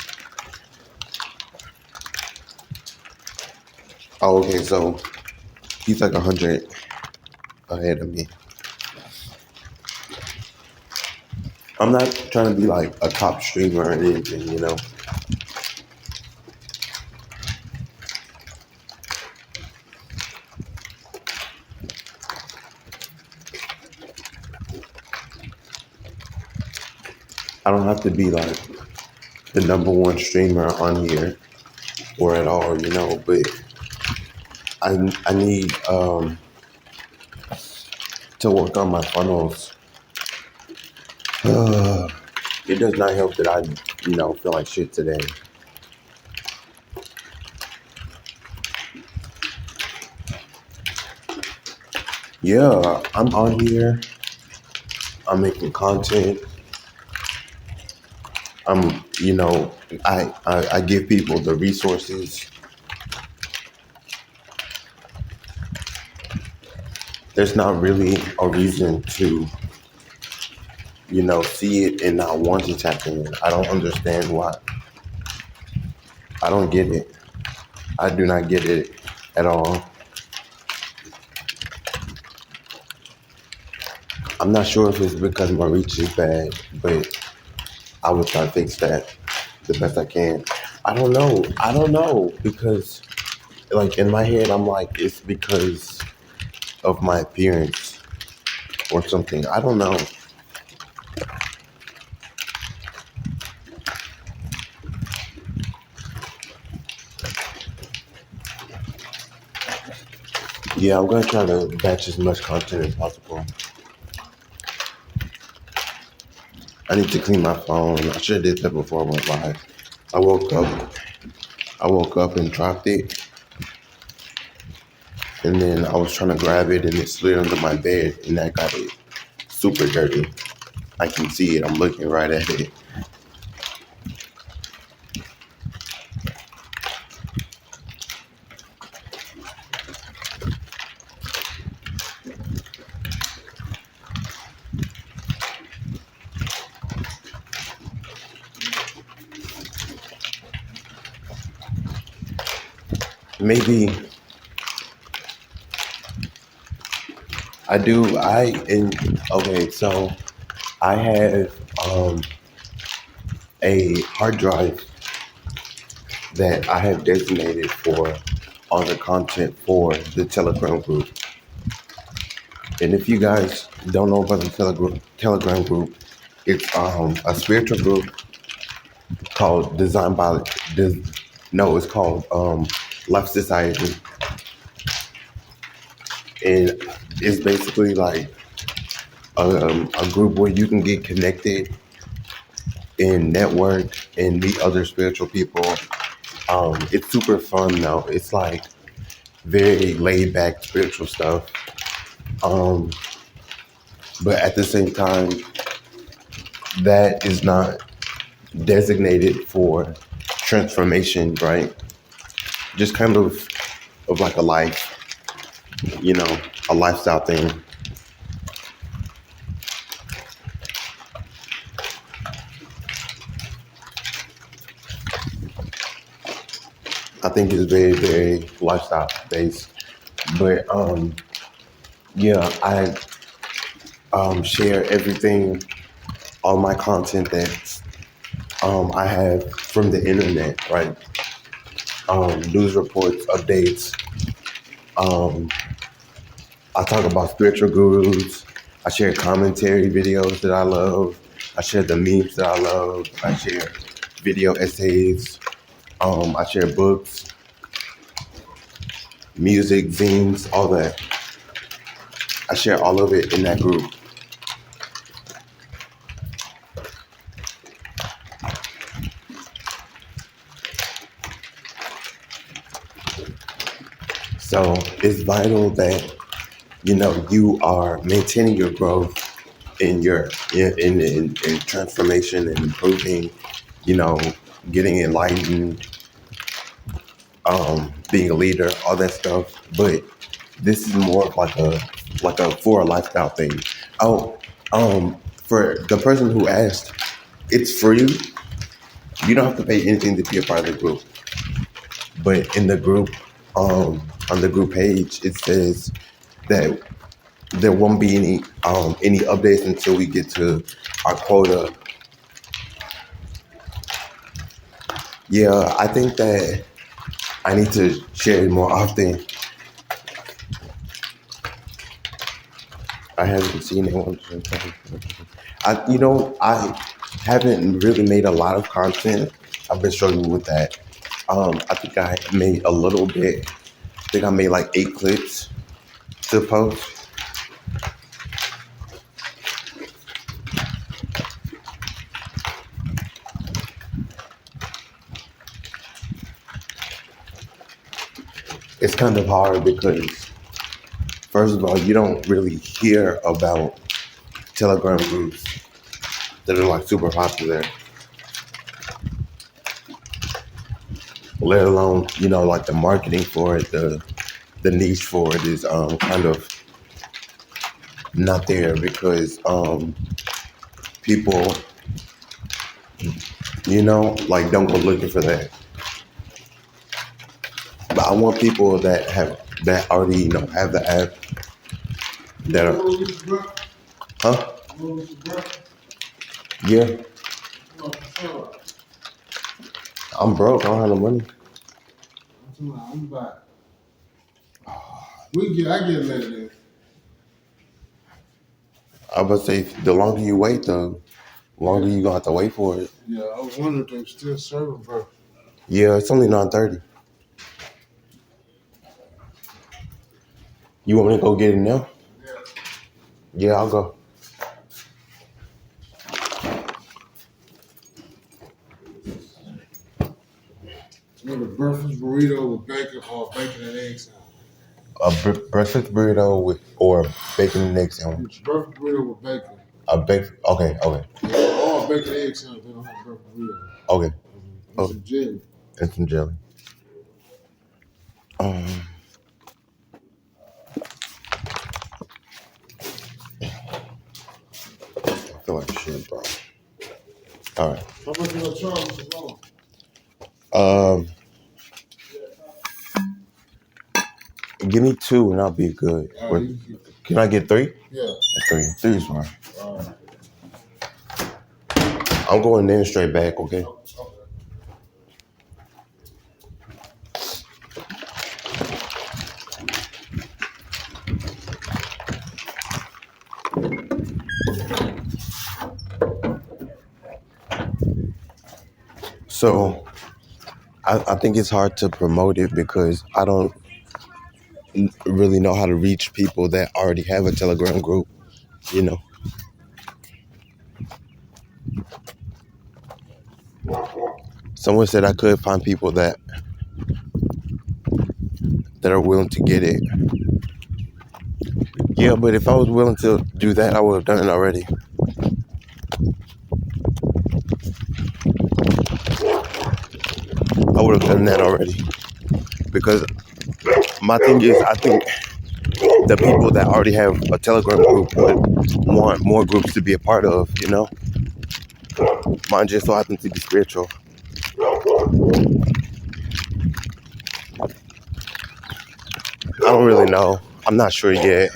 Oh, okay, so he's like 100 ahead of me. I'm not trying to be like a top streamer or anything, you know. I don't have to be like the number one streamer on here or at all, you know, but I need to work on my funnels. It does not help that I, feel like shit today. Yeah, I'm on here. I'm making content. I'm, I give people the resources. There's not really a reason to, see it and not want to tap in. I don't understand why. I don't get it. I do not get it at all. I'm not sure if it's because my reach is bad, but I will try to fix that the best I can. I don't know because, like, in my head, I'm like, it's because of my appearance or something. I don't know. Yeah, I'm gonna try to batch as much content as possible. I need to clean my phone. I should have did that before I went live. I woke up and dropped it, and then I was trying to grab it, and it slid under my bed, and that got it super dirty. I can see it. I'm looking right at it. Maybe I do. Okay, so I have a hard drive that I have designated for all the content for the Telegram group. And if you guys don't know about the Telegram group, it's a spiritual group called it's called Life Society. And it's basically like a group where you can get connected and network and meet other spiritual people. It's super fun though. It's like very laid back spiritual stuff. But at the same time, that is not designated for transformation, right? Just kind of like a life, a lifestyle thing. I think it's very, very lifestyle based. But yeah, I share everything, all my content that I have from the internet, right? News reports, updates. I talk about spiritual gurus. I share commentary videos that I love. I share the memes that I love. I share video essays. I share books, music, zines, all that. I share all of it in that group. So it's vital that, you are maintaining your growth in your in transformation and improving, getting enlightened, being a leader, all that stuff. But this is more of like a for a lifestyle thing. Oh, for the person who asked, it's free. You don't have to pay anything to be a part of the group. But in the group, on the group page, it says that there won't be any updates until we get to our quota. Yeah, I think that I need to share it more often. I haven't seen it once. I haven't really made a lot of content. I've been struggling with that. I think I made a little bit. I think I made like 8 clips to post. It's kind of hard because, first of all, you don't really hear about Telegram groups that are like super popular, let alone, like the marketing for it, the niche for it is kind of not there because people, like don't go looking for that. But I want people that already, have the app that are, huh? Yeah. I'm broke. I don't have no money. I'm back. I get later. I would say the longer you wait, the longer you gonna have to wait for it. Yeah, I was wondering if they were still serving, bro. Yeah, it's only 9:30. You want me to go get it now? Yeah. Yeah, I'll go. With a breakfast burrito with bacon or bacon and eggs. A breakfast burrito or bacon and egg sandwich. Breakfast burrito with bacon. Okay. Yeah, or bacon and egg sandwich. They don't have breakfast burrito. Okay. And some jelly. And some jelly. I feel like shit, bro. All right. How much you gonna charge for long? Give me 2 and I'll be good. Right, can I get 3? Yeah. 3. 3 is fine. I'm going there and straight back, okay? So I think it's hard to promote it because I don't really know how to reach people that already have a Telegram group, Someone said I could find people that are willing to get it. Yeah, but if I was willing to do that, I would have done it already. I would have done that already. Because my thing is, I think the people that already have a Telegram group would want more groups to be a part of, Mine just so happens to be spiritual. I don't really know. I'm not sure yet.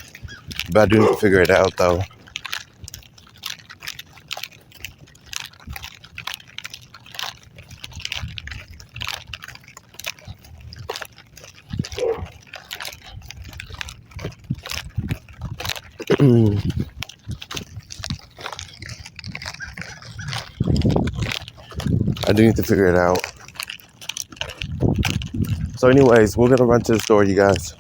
But I do need to figure it out, though. I do need to figure it out. So anyways, we're going to run to the store, you guys.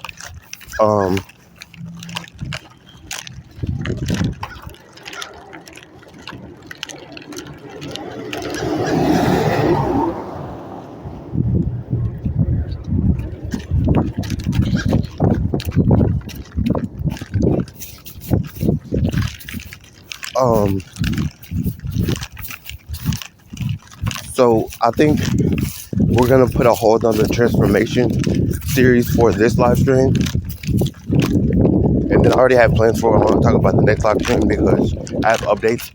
So I think we're going to put a hold on the transformation series for this live stream. And then I already have plans for I want to talk about the next live stream because I have updates.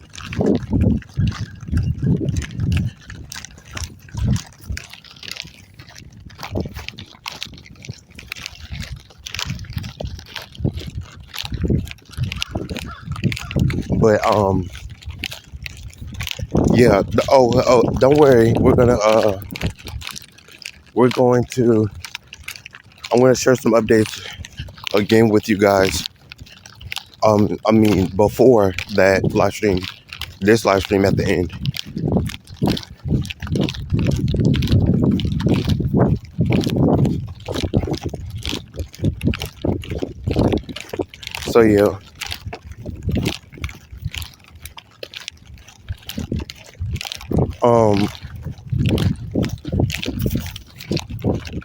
But yeah. Don't worry. We're going to. I'm going to share some updates again with you guys. I mean, before that live stream, this live stream at the end. So yeah. Um,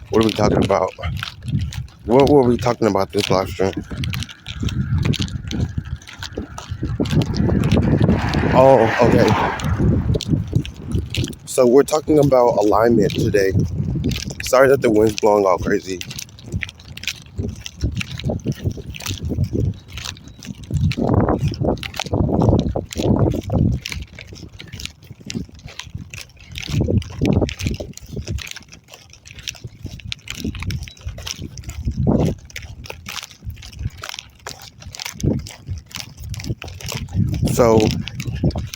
what are we talking about? What were we talking about this live stream? Oh, okay. So we're talking about alignment today. Sorry that the wind's blowing all crazy. So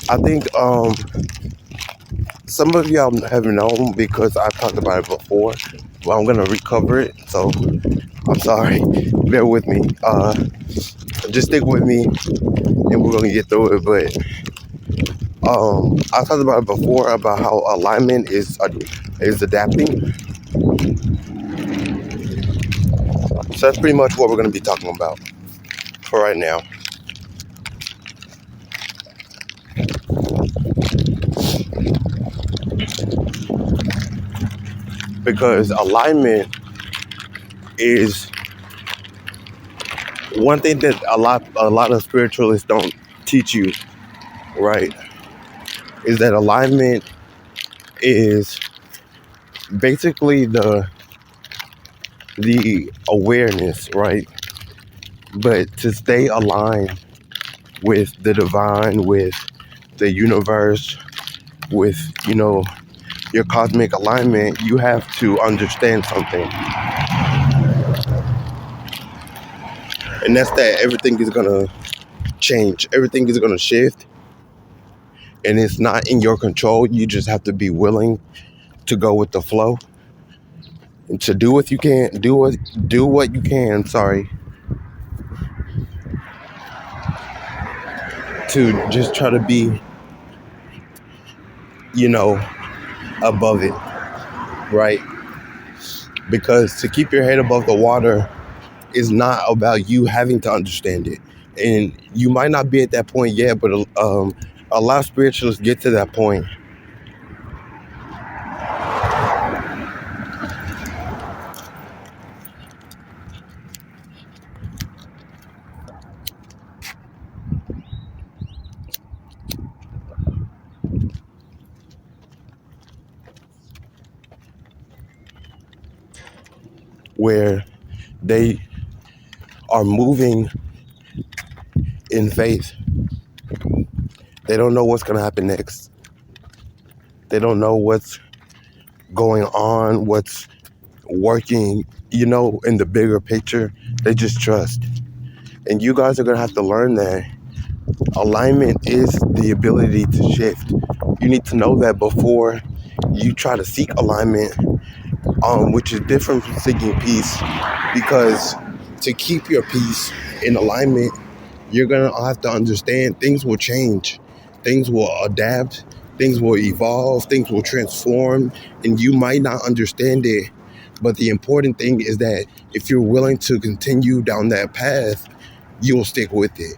I think some of y'all have known because I talked about it before, but I'm gonna recover it. So I'm sorry. Bear with me. Just stick with me, and we're gonna get through it. But I talked about it before about how alignment is adapting. So that's pretty much what we're gonna be talking about for right now. Because alignment is one thing that a lot of spiritualists don't teach you, right? Is that alignment is basically the awareness, right? But to stay aligned with the divine, with the universe, with your cosmic alignment, you have to understand something, and that's that everything is gonna change, everything is gonna shift, and it's not in your control. You just have to be willing to go with the flow and to do what you can, do what you can. Sorry, to just try to be, above it, right? Because to keep your head above the water is not about you having to understand it, and you might not be at that point yet, but a lot of spiritualists get to that point where they are moving in faith. They don't know what's going to happen next. They don't know what's going on, what's working, in the bigger picture. They just trust. And you guys are going to have to learn that alignment is the ability to shift. You need to know that before you try to seek alignment, which is different from seeking peace. Because to keep your peace in alignment, you're going to have to understand things will change, things will adapt, things will evolve, things will transform, and you might not understand it. But the important thing is that if you're willing to continue down that path, you'll stick with it.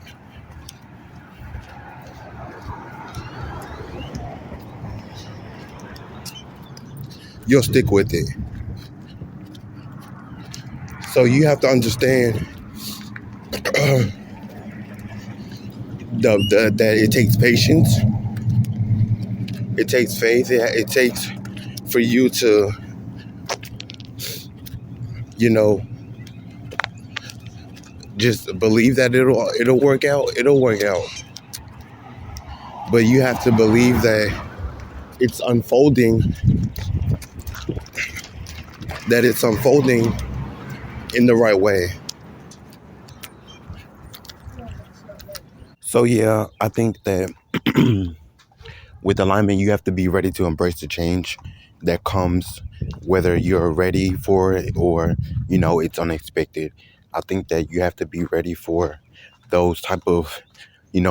You'll stick with it. So you have to understand that it takes patience, it takes faith, it takes for you to, just believe that it'll work out. It'll work out. But you have to believe that it's unfolding, that it's unfolding in the right way. So yeah, I think that with alignment, you have to be ready to embrace the change that comes, whether you're ready for it or it's unexpected. I think that you have to be ready for those type of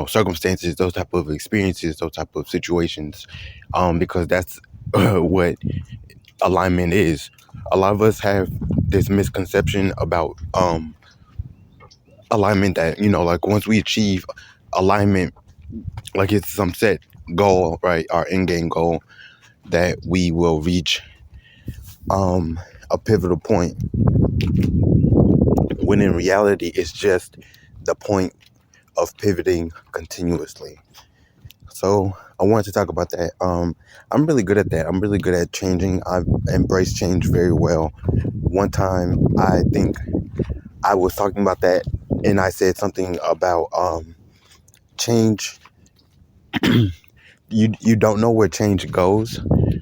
circumstances, those type of experiences, those type of situations, because that's what alignment is. A lot of us have this misconception about alignment, that like once we achieve alignment, like it's some set goal, right, our end game goal, that we will reach a pivotal point, when in reality it's just the point of pivoting continuously. So I wanted to talk about that. I'm really good at that. I'm really good at changing. I've embraced change very well. One time I think I was talking about that, and I said something about change. You don't know where change goes,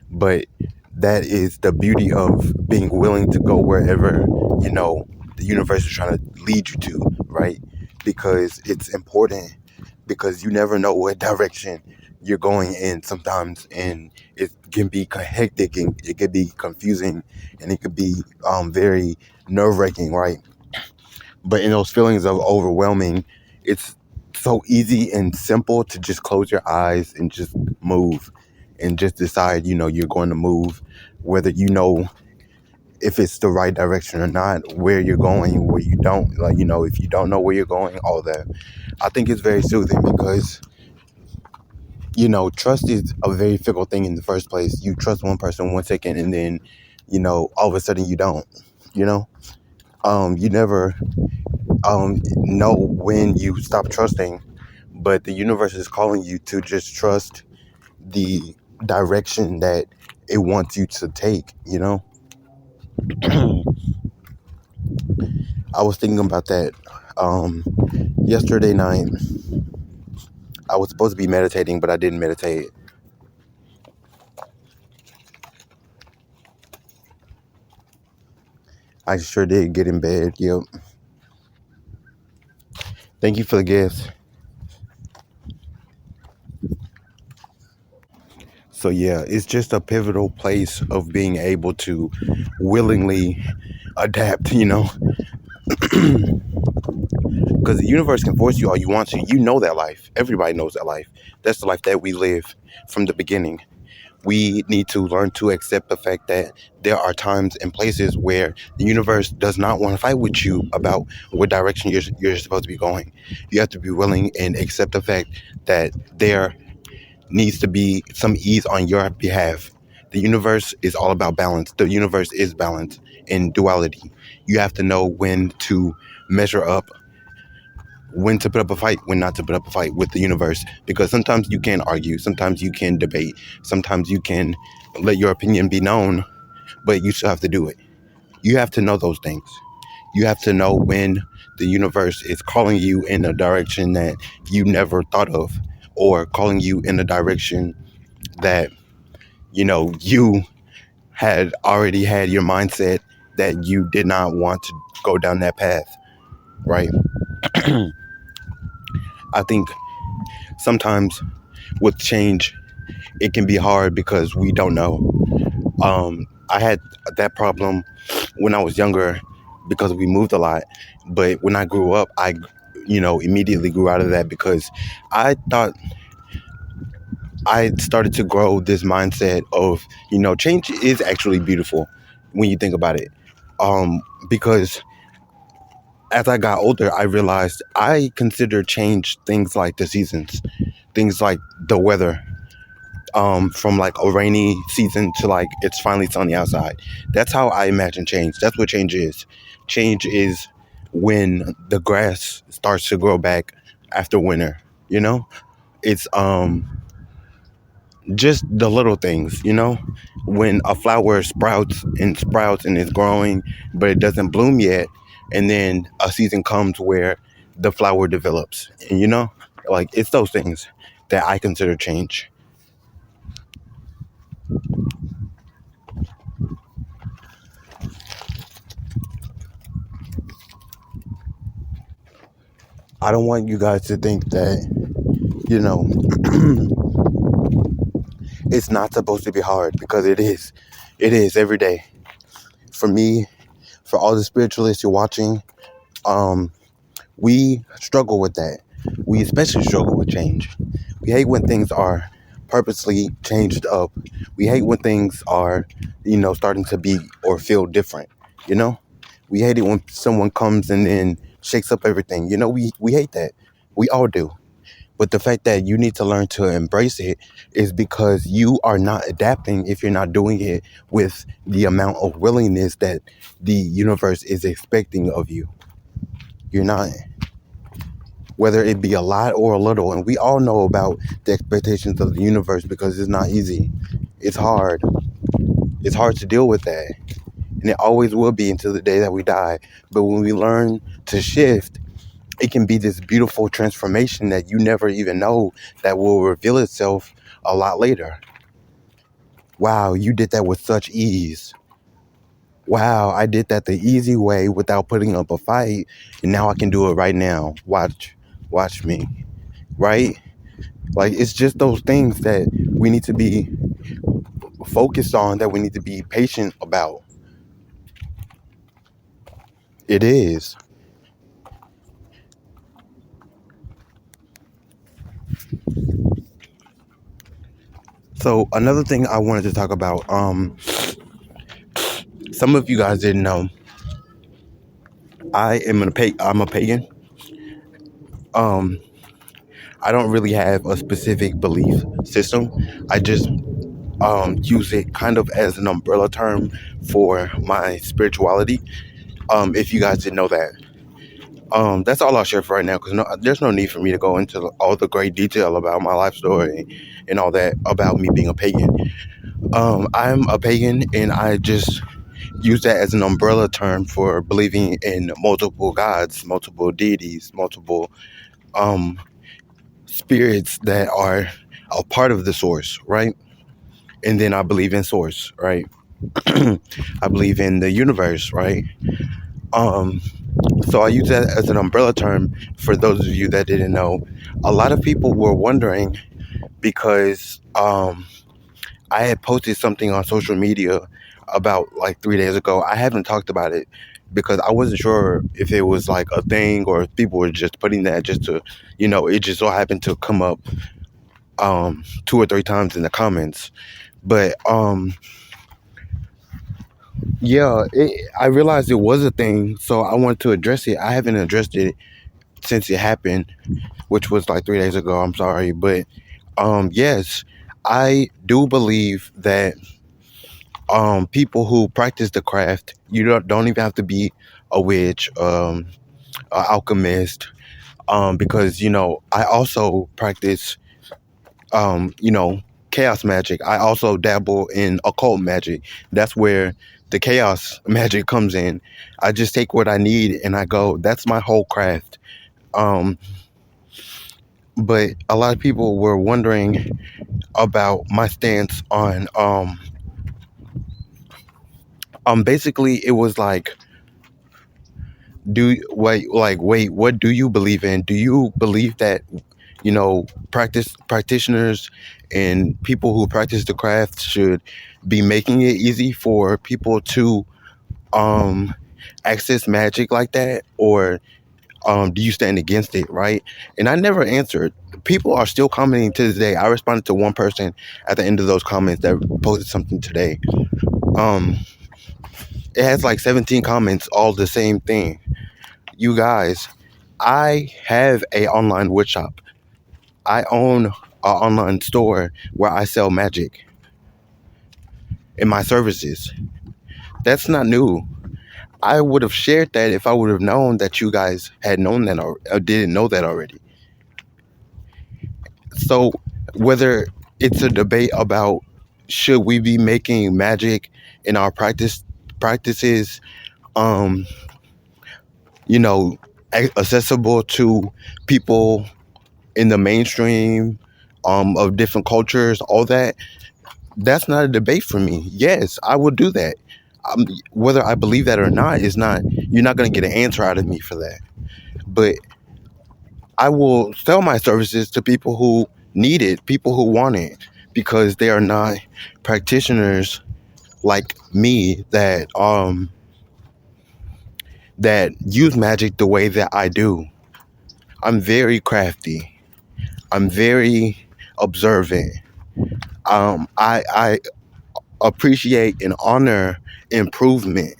but that is the beauty of being willing to go wherever the universe is trying to lead you to, right? Because it's important, because you never know what direction you're going in sometimes, and it can be hectic, and it could be confusing, and it could be very nerve-wracking, right? But in those feelings of overwhelming, it's so easy and simple to just close your eyes and just move, and just decide, you're going to move, whether if it's the right direction or not, where you're going, where you don't, like, if you don't know where you're going, all that. I think it's very soothing, because, trust is a very fickle thing in the first place. You trust one person 1 second, and then, all of a sudden you don't, you know? You never know when you stop trusting, but the universe is calling you to just trust the direction that it wants you to take, I was thinking about that yesterday night. I was supposed to be meditating, but I didn't meditate. I sure did get in bed. Yep. Thank you for the gift. So yeah, it's just a pivotal place of being able to willingly adapt, because the universe can force you all you want to. You know that life. Everybody knows that life. That's the life that we live from the beginning. We need to learn to accept the fact that there are times and places where the universe does not want to fight with you about what direction you're supposed to be going. You have to be willing and accept the fact that there needs to be some ease on your behalf. The universe is all about balance. The universe is balance in duality. You have to know when to measure up, when to put up a fight, when not to put up a fight with the universe. Because sometimes you can argue, sometimes you can debate, sometimes you can let your opinion be known, but you still have to do it. You have to know those things. You have to know when the universe is calling you in a direction that you never thought of, or calling you in a direction that you had already had your mindset that you did not want to go down that path, right? I think sometimes with change, it can be hard because we don't know. I had that problem when I was younger because we moved a lot. But when I grew up, I, immediately grew out of that, because I thought I started to grow this mindset of, change is actually beautiful when you think about it. Because as I got older, I realized I consider change things like the seasons, things like the weather, from like a rainy season to like it's finally sunny outside. That's how I imagine change. That's what change is. Change is when the grass starts to grow back after winter, you know? It's just the little things, when a flower sprouts and is growing, but it doesn't bloom yet, and then a season comes where the flower develops, and like it's those things that I consider change. I don't want you guys to think that, you know, it's not supposed to be hard, because it is. It is every day. For me, for all the spiritualists you're watching, um, we struggle with that. We especially struggle with change. We hate when things are purposely changed up. We hate when things are, starting to be or feel different. You know, we hate it when someone comes and then shakes up everything. We hate that. We all do. But the fact that you need to learn to embrace it is because you are not adapting if you're not doing it with the amount of willingness that the universe is expecting of you. You're not, whether it be a lot or a little. And we all know about the expectations of the universe, because it's not easy. It's hard. It's hard to deal with that. And it always will be until the day that we die. But when we learn to shift, it can be this beautiful transformation that you never even know, that will reveal itself a lot later. Wow, you did that with such ease. Wow, I did that the easy way without putting up a fight, and now I can do it right now. Watch me, right? Like, it's just those things that we need to be focused on, that we need to be patient about. It is. So another thing I wanted to talk about, some of you guys didn't know, I'm a pagan. Um, I don't really have a specific belief system. I just use it kind of as an umbrella term for my spirituality. If you guys didn't know that. That's all I'll share for right now, because there's no need for me to go into all the great detail about my life story and all that about me being a pagan. I'm a pagan, and I just use that as an umbrella term for believing in multiple gods, multiple deities, multiple um, spirits that are a part of the source, right? And then I believe in source, right? I believe in the universe, right? Um, so I use that as an umbrella term for those of you that didn't know. A lot of people were wondering, because I had posted something on social media about like 3 days ago. I haven't talked about it because I wasn't sure if it was like a thing, or if people were just putting that just to, it just so happened to come up 2 or 3 times in the comments. But yeah, I realized it was a thing, so I wanted to address it. I haven't addressed it since it happened, which was like 3 days ago. I'm sorry, but yes, I do believe that people who practice the craft, you don't even have to be a witch, an alchemist, because I also practice chaos magic. I also dabble in occult magic. That's where the chaos magic comes in. I just take what I need and I go. That's my whole craft. Um, but a lot of people were wondering about my stance on basically it was like, wait, what do you believe in? Do you believe that practitioners and people who practice the craft should be making it easy for people to um access magic like that, or do you stand against it, right? And I never answered. People are still commenting to this day. I responded to one person at the end of those comments that posted something today. um it has like 17 comments, all the same thing. You guys, I have a online wood shop. I own an online store where I sell magic and my services. That's not new. I would have shared that if I would have known that you guys had known that, or didn't know that already. So whether it's a debate about should we be making magic in our practices, um, accessible to people in the mainstream, of different cultures, all that, that's not a debate for me. Yes, I will do that. Whether I believe that or not is not, you're not going to get an answer out of me for that. But I will sell my services to people who need it, people who want it, because they are not practitioners like me that use magic the way that I do. I'm very crafty. I'm very observant. I appreciate and honor improvement.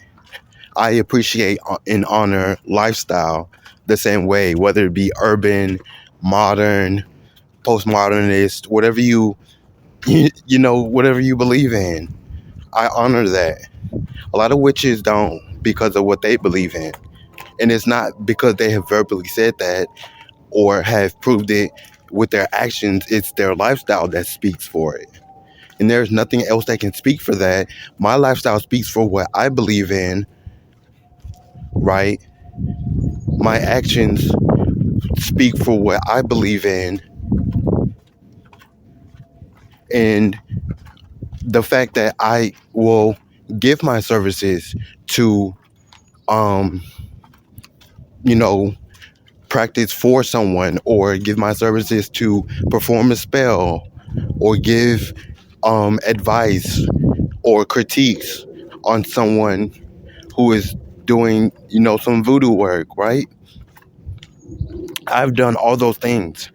I appreciate and honor lifestyle the same way, whether it be urban, modern, postmodernist, whatever whatever you believe in. I honor that. A lot of witches don't because of what they believe in. And it's not because they have verbally said that or have proved it with their actions. It's their lifestyle that speaks for it. And there's nothing else that can speak for that. My lifestyle speaks for what I believe in, right? My actions speak for what I believe in. And the fact that I will give my services to, um, you know, practice for someone, or give my services to perform a spell, or give advice or critiques on someone who is doing, some voodoo work, right? I've done all those things,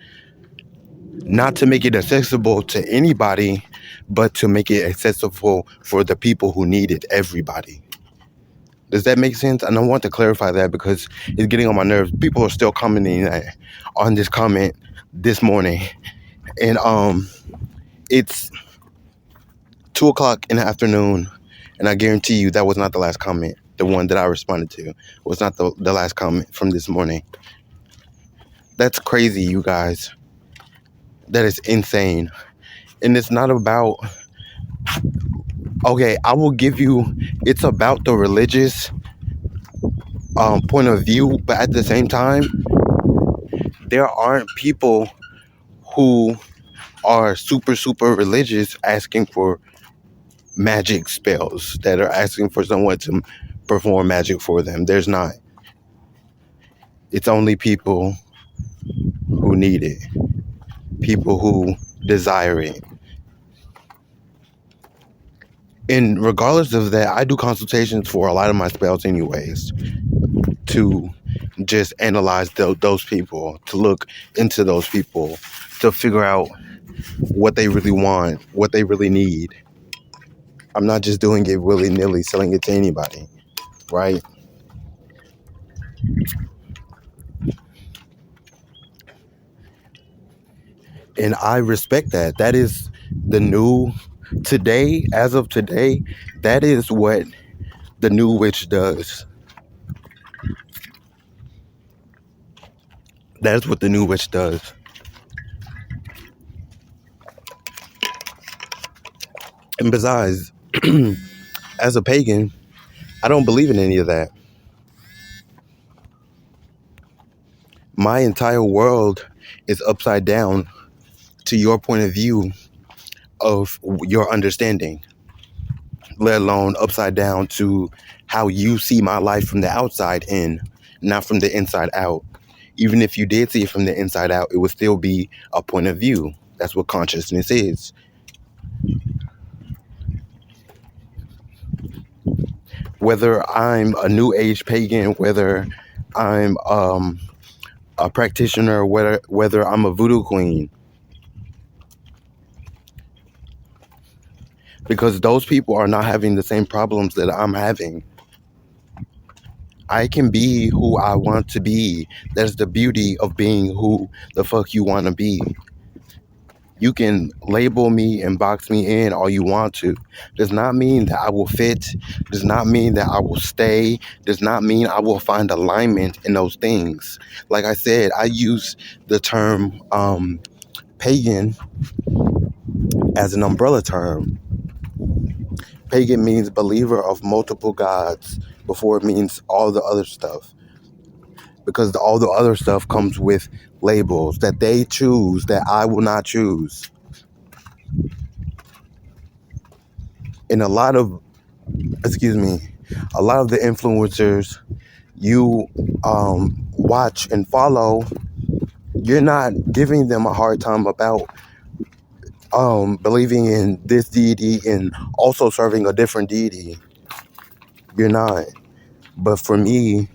not to make it accessible to anybody, but to make it accessible for the people who need it, everybody. Does that make sense? And I want to clarify that because it's getting on my nerves. People are still commenting on this comment this morning. And it's 2 o'clock in the afternoon, and I guarantee you that was not the last comment. The one that I responded to was not the last comment from this morning. That's crazy, you guys. That is insane. And it's not about, okay, I will give you, it's about the religious point of view, but at the same time, there aren't people who are super, super religious asking for magic spells, that are asking for someone to perform magic for them. There's not. It's only people who need it, people who desire it. And regardless of that, I do consultations for a lot of my spells anyways, to just analyze those people, to look into those people, to figure out what they really want, what they really need. I'm not just doing it willy-nilly, selling it to anybody, right? And I respect that. That is the new, today, as of today, that is what the new witch does. That is what the new witch does. And besides, as a pagan, I don't believe in any of that. My entire world is upside down to your point of view of your understanding, let alone upside down to how you see my life from the outside in, not from the inside out. Even if you did see it from the inside out, it would still be a point of view. That's what consciousness is. Whether I'm a new age pagan, whether I'm a practitioner, whether I'm a voodoo queen, because those people are not having the same problems that I'm having. I can be who I want to be. That's the beauty of being who the fuck you want to be. You can label me and box me in all you want to. Does not mean that I will fit. Does not mean that I will stay. Does not mean I will find alignment in those things. Like I said, I use the term pagan as an umbrella term. Pagan means believer of multiple gods before it means all the other stuff. Because all the other stuff comes with labels that they choose that I will not choose. And a lot of the influencers you watch and follow, You're not giving them a hard time about believing in this deity and also serving a different deity. You're not. But for me,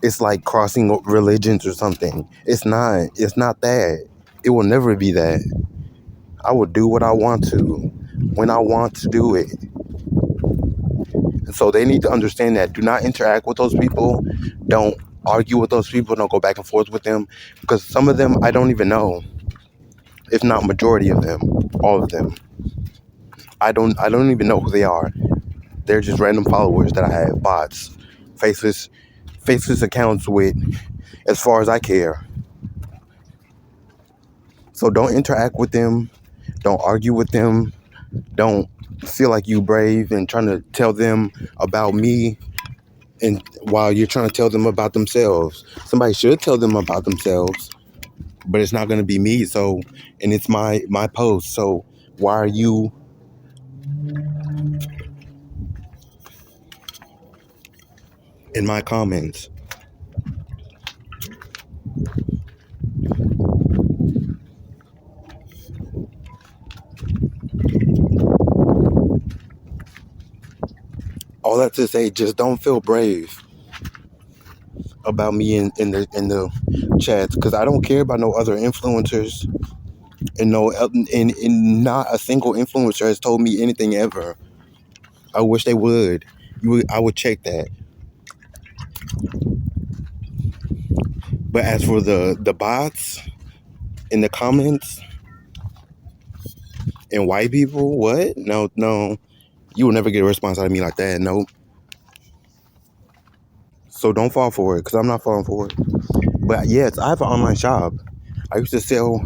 it's like crossing religions or something. It's not. It's not that. It will never be that. I will do what I want to when I want to do it. And so they need to understand that. Do not interact with those people. Don't argue with those people. Don't go back and forth with them. Because some of them I don't even know. If not majority of them. All of them. I don't even know who they are. They're just random followers that I have, bots. Faceless accounts with, as far as I care. So don't interact with them. Don't argue with them. Don't feel like you brave and trying to tell them about me, and while you're trying to tell them about themselves. Somebody should tell them about themselves, but it's not going to be me. So, and it's my post. So why are you in my comments? All that to say, just don't feel brave about me in the chats, because I don't care about no other influencers, and and not a single influencer has told me anything ever. I wish they would. I would check that. But as for the bots in the comments and white people, what? No, you will never get a response out of me like that. No. So don't fall for it, because I'm not falling for it. But yes, I have an online shop. I used to sell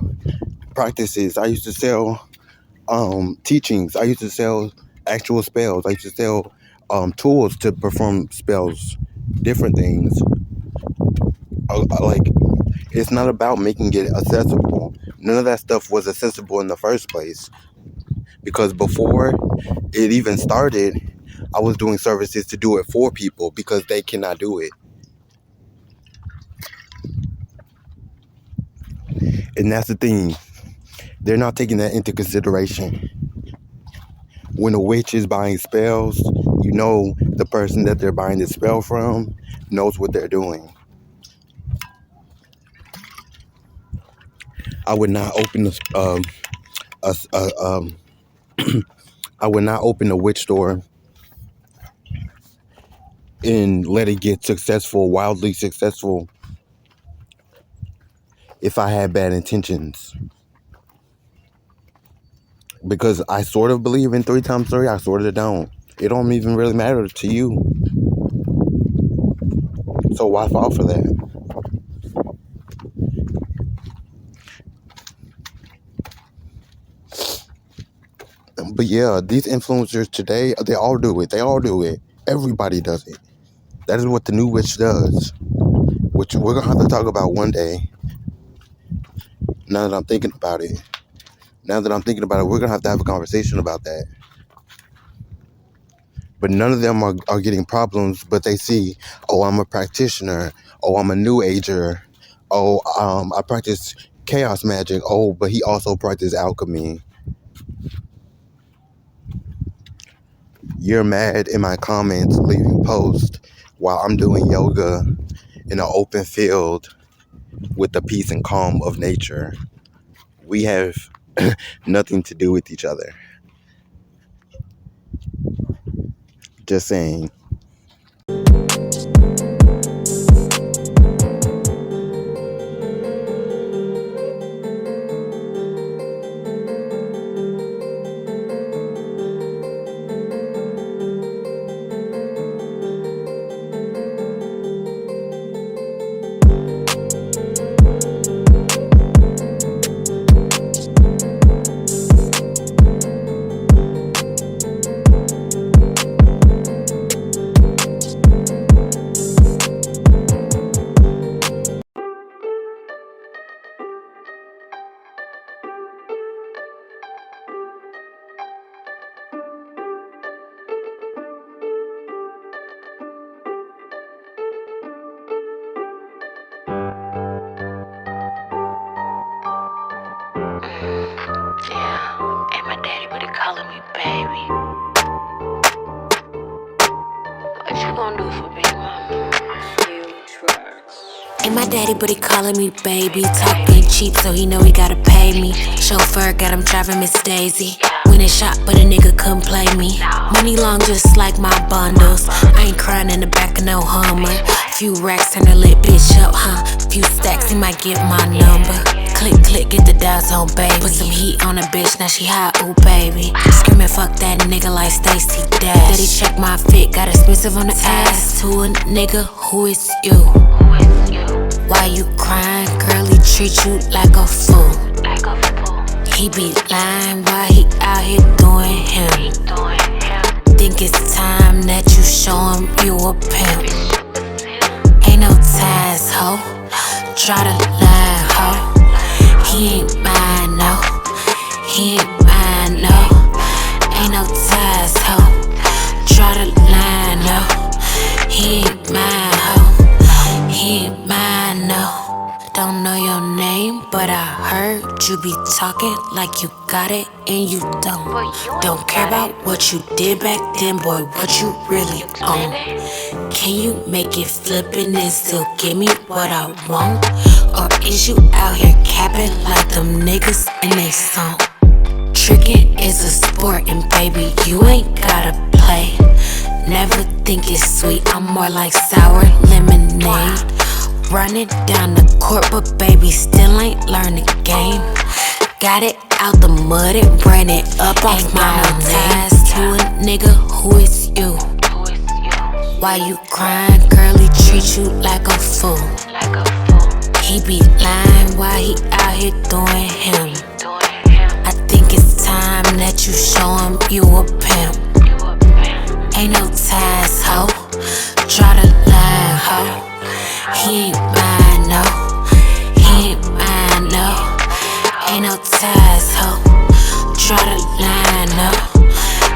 practices. I used to sell teachings. I used to sell actual spells. I used to sell tools to perform spells, different things. Like, it's not about making it accessible. None of that stuff was accessible in the first place, because before it even started, I was doing services to do it for people because they cannot do it. And that's the thing. They're not taking that into consideration. When a witch is buying spells, you know the person that they're buying the spell from knows what they're doing. I would not open I would not open a witch store and let it get successful, wildly successful, if I had bad intentions. Because I sort of believe in 3 times 3, I sort of don't. It don't even really matter to you. So why fall for that? But yeah, these influencers today, they all do it. They all do it. Everybody does it. That is what the new witch does, which we're going to have to talk about one day. Now that I'm thinking about it. We're going to have a conversation about that. But none of them are getting problems, but they see, oh, I'm a practitioner. Oh, I'm a new ager. Oh, I practice chaos magic. Oh, but he also practices alchemy. You're mad in my comments leaving posts while I'm doing yoga in an open field with the peace and calm of nature. We have nothing to do with each other. Just saying. calling me baby. What you gonna do for Big Mama? Ain't my daddy, but he calling me baby. Talking cheap, so he know he gotta pay me. Chauffeur got him driving Miss Daisy. When it shot, but a nigga couldn't play me. Money long just like my bundles. I ain't crying in the back of no Hummer. Few racks turn a lit bitch up, huh? Few stacks, he might get my number. Click, click, get the dials on, baby. Put some heat on a bitch, now she hot, ooh, baby. Screaming, fuck that nigga like Stacey Dash. Daddy check my fit, got expensive on the ass. To a nigga, who is you? Why you crying, girl, he treat you like a fool. He be lying while he out here doing him. Think it's time that you show him you a pimp. Ain't no ties, ho. Try to lie, ho. He ain't mine, no. He ain't mine, no. Ain't no ties, ho. Try to lie, no. He ain't mine, ho. He ain't mine, no. Don't know your name, but I heard you be talking like you got it and you don't. Don't care about what you did back then, boy, what you really own. Can you make it flippin' and still give me what I want? Or is you out here capping like them niggas in they song? Trickin' is a sport and baby, you ain't gotta play. Never think it's sweet, I'm more like sour lemonade. Running down the court, but baby still ain't learned the game. Got it out the mud and ran it up off my ties to a nigga, who is you? Why you crying, girl, he treat you like a fool. He be lying while he out here doing him. I think it's time that you show him you a pimp. Ain't no ties, ho. Try to lie, ho. He ain't mine, no. He ain't mine, no. Ain't no ties, ho. Try to lie, no.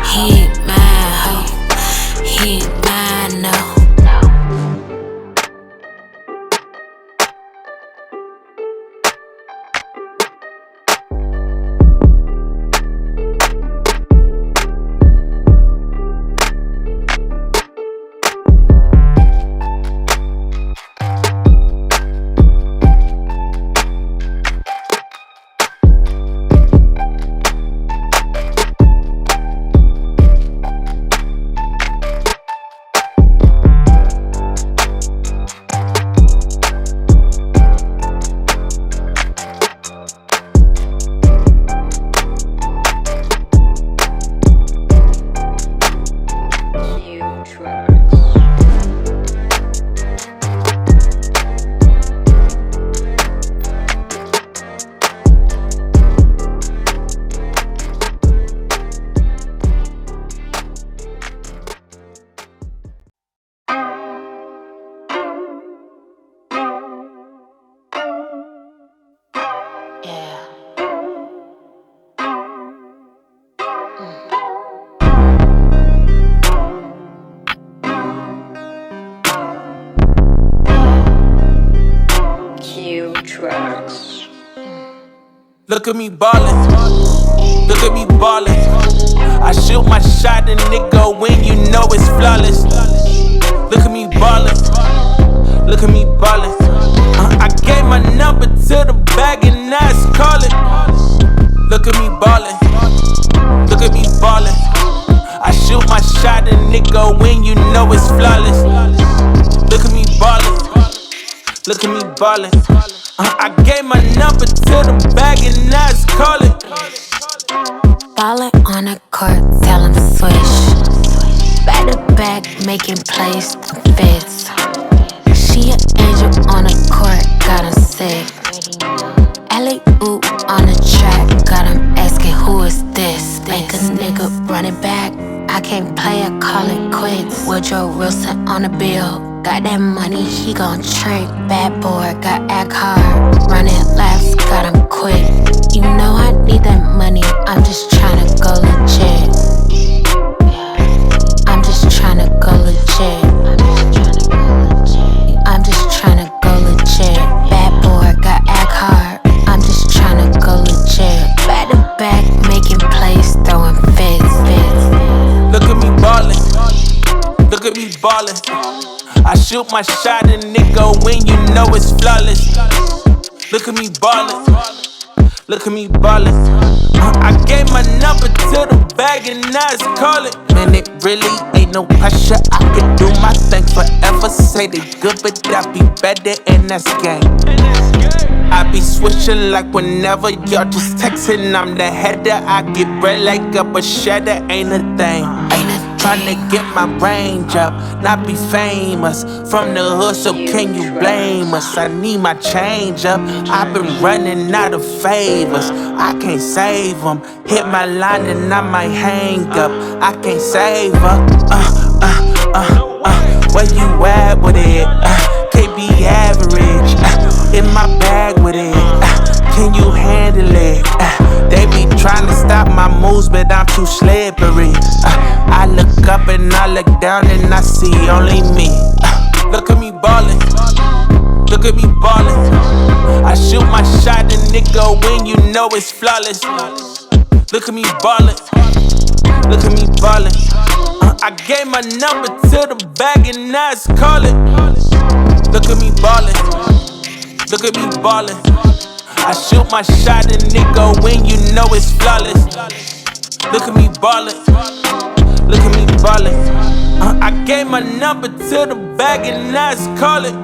He ain't mine, ho. He ain't mine, no. Look at me ballin', look at me ballin'. I shoot my shot and it go when you know it's flawless. Look at me ballin', look at me ballin'. I gave my number to the bag and now it's callin'. Look at me ballin', look at me ballin'. I shoot my shot and it go when you know it's flawless. Look at me ballin', look at me ballin'. I gave my number to the bag and now it's callin'. Ballin' on the court, tell him swish. Back to back, making plays, fits. She an angel on the court, got him sick. Alley-oop on the track, got him asking who is this. Make a nigga run it back, I can't play, I call it quits. Woodrow Wilson on the bill, got that money, he gon' trick. Bad boy, got act hard, running laps, got him quick. You know I need that money, I'm just tryna go legit. I'm just tryna go legit. I'm just tryna go legit. Bad boy, got act hard, I'm just tryna go legit. Back to back, making plays, throwing fits. Look at me ballin'. I shoot my shot and it go when you know it's flawless. Look at me ballin'. Look at me ballin'. I gave my number to the bag and now it's callin'. Man, it really ain't no pressure. I can do my thing forever. Say they good, but I be better, and that's game. I be switching like whenever y'all just texting. I'm the header. I get bread like a bashetta. Ain't a thing. Tryna get my range up, not be famous. From the hood, so can you blame us? I need my change up. I've been running out of favors. I can't save them. Hit my line and I might hang up. I can't save her. Where you at with it? Can't be average. In my bag with it. Can you handle it? They be tryna stop my moves, but I'm too slippery. I look up and I look down and I see only me. Look at me ballin'. Look at me ballin'. I shoot my shot and it go when you know it's flawless. Look at me ballin'. Look at me ballin'. I gave my number to the bag and now it's callin'. Look at me ballin'. Look at me ballin'. I shoot my shot and it go when you know it's flawless. Look at me ballin'. Look at me ballin'. I gave my number to the bag and now it's callin'.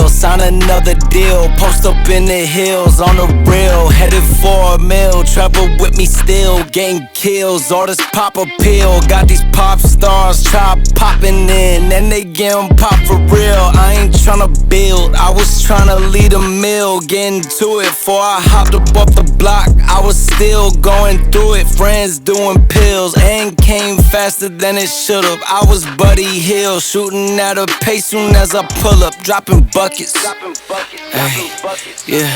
Sign another deal, post up in the hills on the real, headed for a mill, travel with me still, getting kills, all this pop appeal, got these pop stars try popping in, and they getting pop for real. I ain't tryna build, I was tryna lead a meal, getting to it before I hopped up off the block. I was still going through it, friends doing pills, and came faster than it should've. I was Buddy Hill, shooting at a pace soon as I pull up, dropping buckets. Ay, yeah,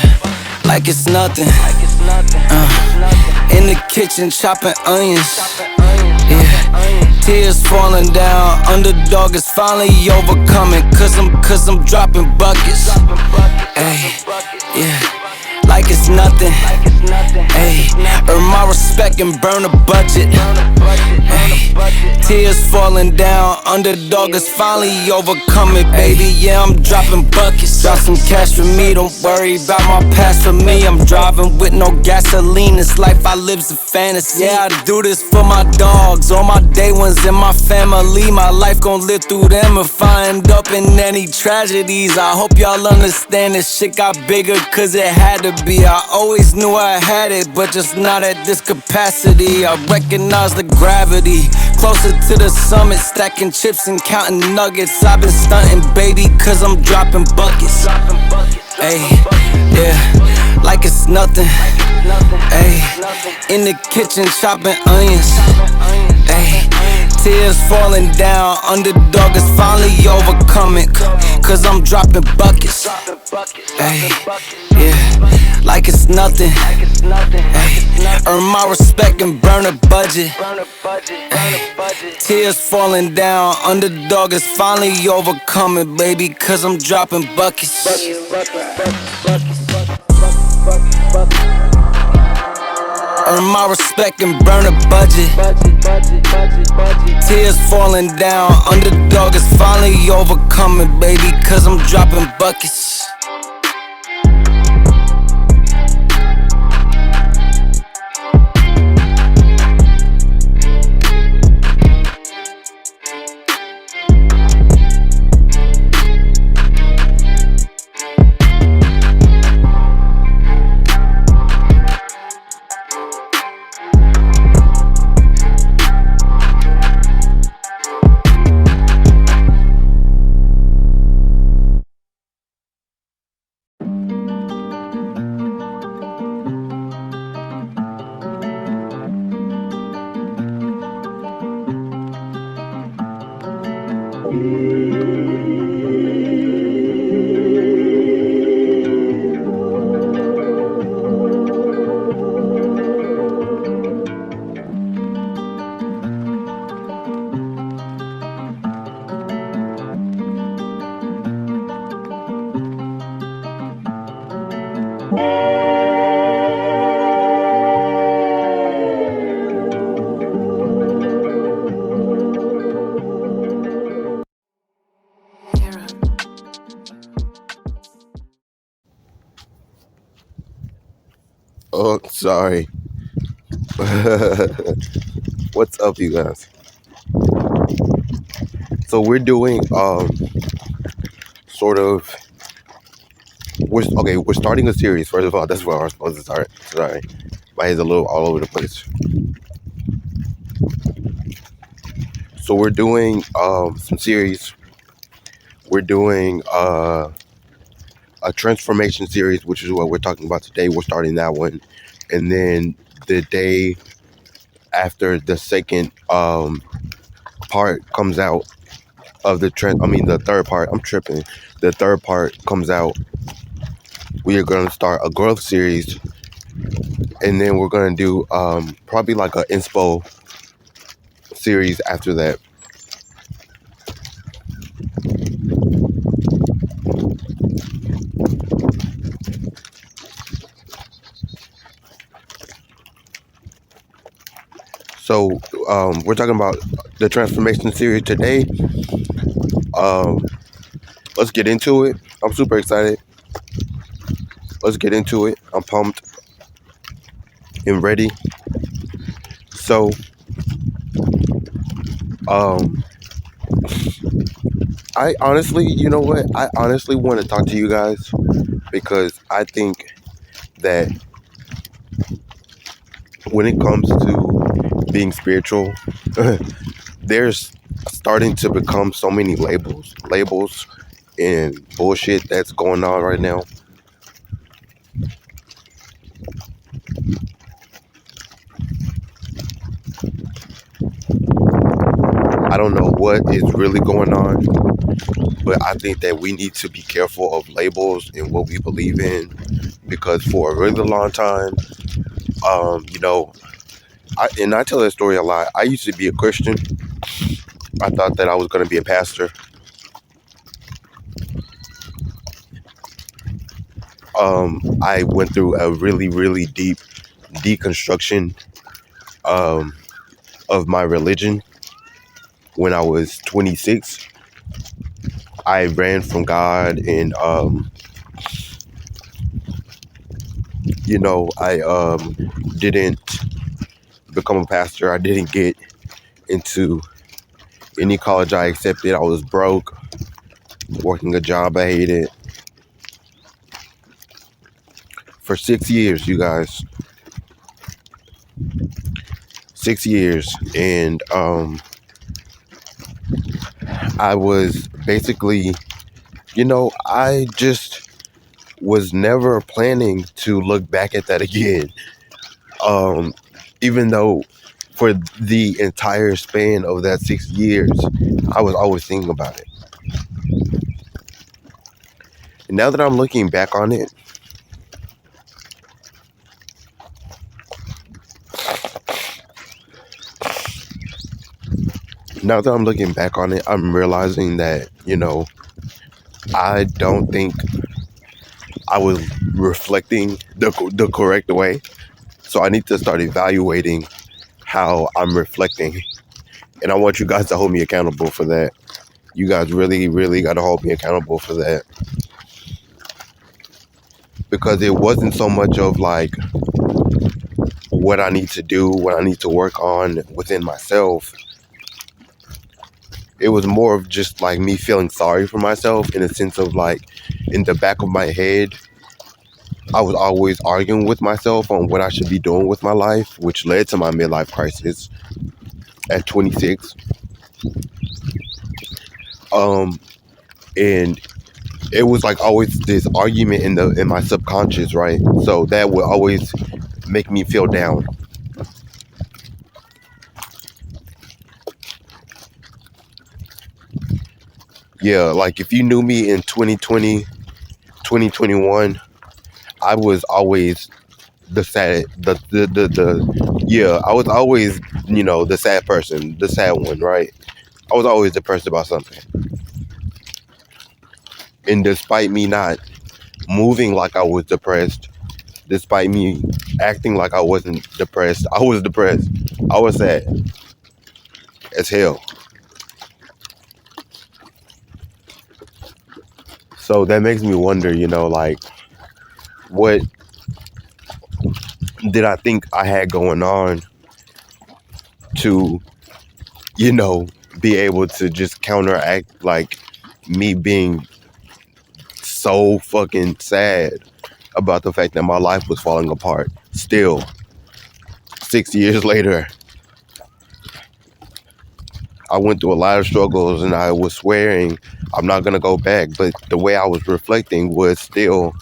like it's nothing. In the kitchen chopping onions. Yeah, tears falling down. Underdog is finally overcoming. Cause I'm dropping buckets. Ay, yeah, like it's nothing. Ay, earn my respect and burn a budget. Ay, tears falling down. Underdog is finally overcoming, baby. Yeah, I'm dropping buckets. Drop some cash for me, don't worry about my past for me. I'm driving with no gasoline. This life I live's a fantasy. Yeah, I do this for my dogs, all my day ones and my family. My life gon' live through them if I end up in any tragedies. I hope y'all understand this shit got bigger cause it had to be. I always knew I had it, but just not at this capacity. I recognize the gravity. Closer to the summit, stacking chips and counting nuggets. I've been stunting, baby, cause I'm dropping buckets. Ayy, yeah, like it's nothing. Ayy, in the kitchen chopping onions. Ayy, tears falling down. Underdog is finally overcoming. cause I'm dropping buckets. Ay, yeah, like it's nothing. Ay, earn my respect and burn a budget. Ay, tears falling down, underdog is finally overcoming, baby, cause I'm dropping buckets. Earn my respect and burn a budget. Tears falling down, underdog is finally overcoming, baby, cause I'm dropping buckets. Oh, sorry. What's up, you guys? So we're doing sort of we're starting a series. First of all, that's where I'm supposed to start. Sorry. My head's a little all over the place. So we're doing some series. We're doing a transformation series, which is what we're talking about today. We're starting that one. And then the day after the second part comes out of the the third part, I'm tripping. The third part comes out. We are going to start a growth series, and then we're going to do probably like an inspo series after that. So we're talking about the transformation series today. Let's get into it. I'm super excited. Let's get into it. I'm pumped and ready. So I honestly, you know what? I honestly want to talk to you guys because I think that when it comes to being spiritual, there's starting to become so many labels and bullshit that's going on right now. I don't know what is really going on, but I think that we need to be careful of labels and what we believe in, because for a really long time, you know, I tell that story a lot. I used to be a Christian. I thought that I was going to be a pastor. I went through a really, really deep deconstruction of my religion when I was 26. I ran from God, and I didn't become a pastor. I didn't get into any college I accepted. I was broke, working a job I hated for 6 years, you guys. 6 years. And I was basically, I just was never planning to look back at that again. Even though for the entire span of that 6 years, I was always thinking about it. now that I'm looking back on it, I'm realizing that, I don't think I was reflecting the correct way. So I need to start evaluating how I'm reflecting. And I want you guys to hold me accountable for that. You guys really, really got to hold me accountable for that. Because it wasn't so much of like what I need to do, what I need to work on within myself. It was more of just like me feeling sorry for myself, in a sense of like, in the back of my head, I was always arguing with myself on what I should be doing with my life, which led to my midlife crisis at 26. And it was like always this argument in my subconscious, right? So that would always make me feel down. Yeah, like if you knew me in 2020, 2021, I was always the sad, yeah, I was always, the sad person, the sad one, right? I was always depressed about something. And despite me not moving like I was depressed, despite me acting like I wasn't depressed, I was depressed. I was sad as hell. So that makes me wonder, like, what did I think I had going on to, be able to just counteract, like, me being so fucking sad about the fact that my life was falling apart. Still, 6 years later, I went through a lot of struggles and I was swearing I'm not going to go back. But the way I was reflecting was still,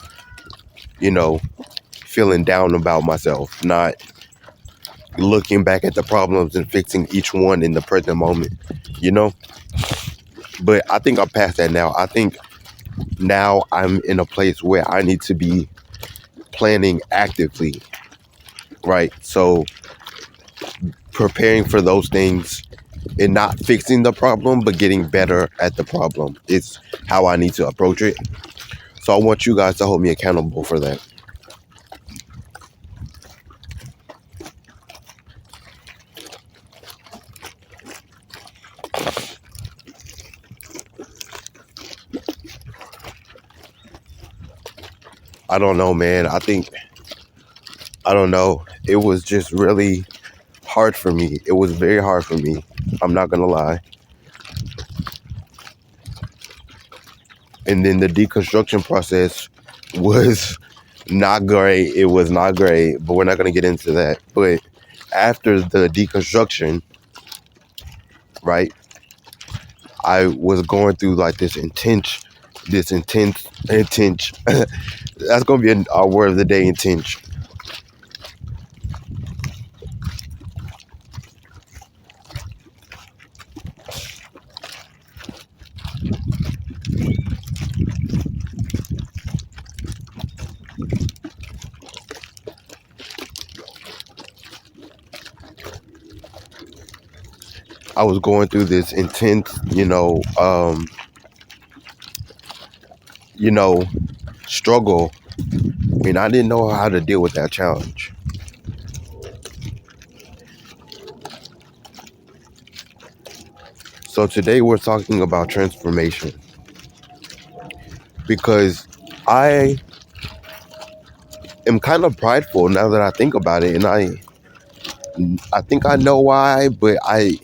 feeling down about myself, not looking back at the problems and fixing each one in the present moment, But I think I'm past that now. I think now I'm in a place where I need to be planning actively, right? So preparing for those things and not fixing the problem, but getting better at the problem is how I need to approach it. So I want you guys to hold me accountable for that. I don't know, man. I don't know. It was just really hard for me. It was very hard for me. I'm not going to lie. And then the deconstruction process was not great. It was not great, but we're not going to get into that. But after the deconstruction, right, I was going through like this intense, that's going to be our word of the day, intense. I was going through this intense, struggle, and I didn't know how to deal with that challenge. So today we're talking about transformation, because I am kind of prideful now that I think about it, and I think I know why, but I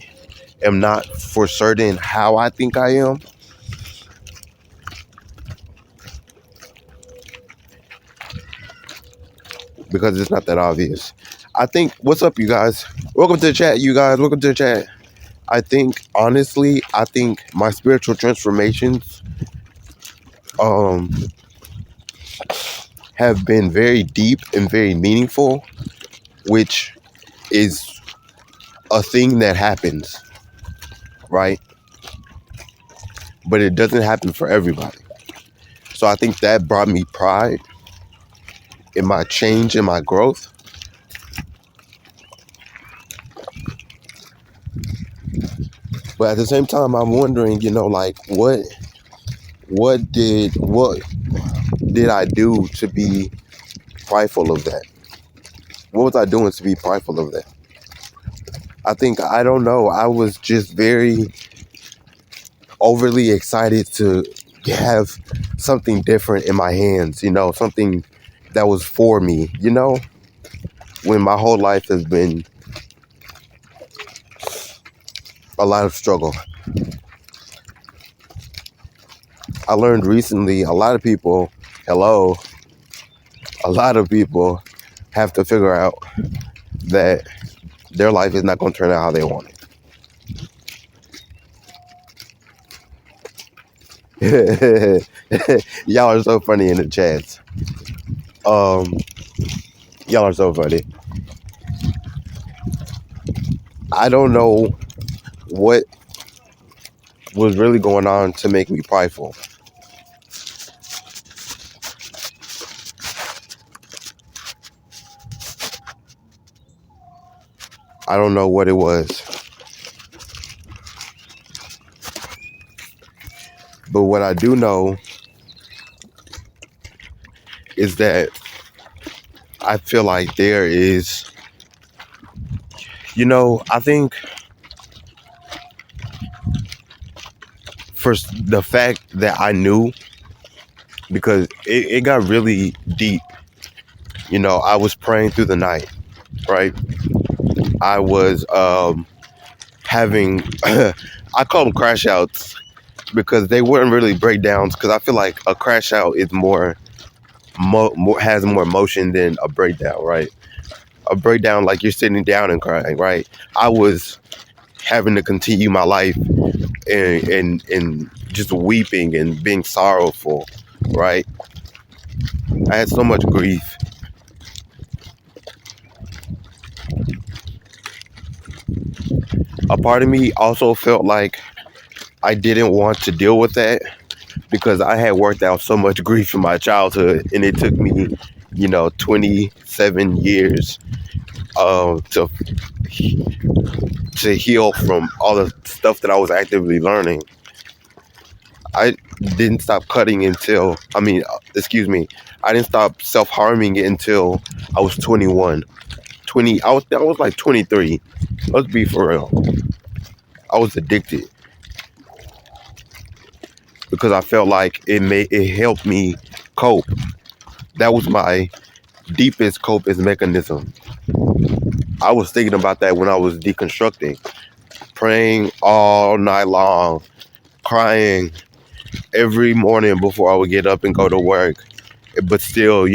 am not for certain how I think I am. Because it's not that obvious. I think, what's up, you guys? Welcome to the chat, you guys. Welcome to the chat. I think, honestly, my spiritual transformations have been very deep and very meaningful, which is a thing that happens, right? But it doesn't happen for everybody. So I think that brought me pride in my change, in my growth. But at the same time, I'm wondering, like what did I do to be prideful of that? What was I doing to be prideful of that? I don't know. I was just very overly excited to have something different in my hands, something that was for me, when my whole life has been a lot of struggle. I learned recently hello, a lot of people have to figure out that their life is not going to turn out how they want it. Y'all are so funny in the chats. Y'all are so funny. I don't know what was really going on to make me prideful. I don't know what it was. But what I do know is that I feel like there is, I think for the fact that I knew, because it got really deep. I was praying through the night, right? I was having, I call them crash outs because they weren't really breakdowns, because I feel like a crash out is more has more motion than a breakdown, right? A breakdown, like you're sitting down and crying, right? I was having to continue my life and just weeping and being sorrowful, right? I had so much grief. A part of me also felt like I didn't want to deal with that because I had worked out so much grief in my childhood, and it took me, 27 years to heal from all the stuff that I was actively learning. I didn't stop cutting until, I didn't stop self-harming until I was 21. I was like 23. Let's be for real. I was addicted because I felt like it helped me cope. That was my deepest coping mechanism. I was thinking about that when I was deconstructing, praying all night long, crying every morning before I would get up and go to work, but still,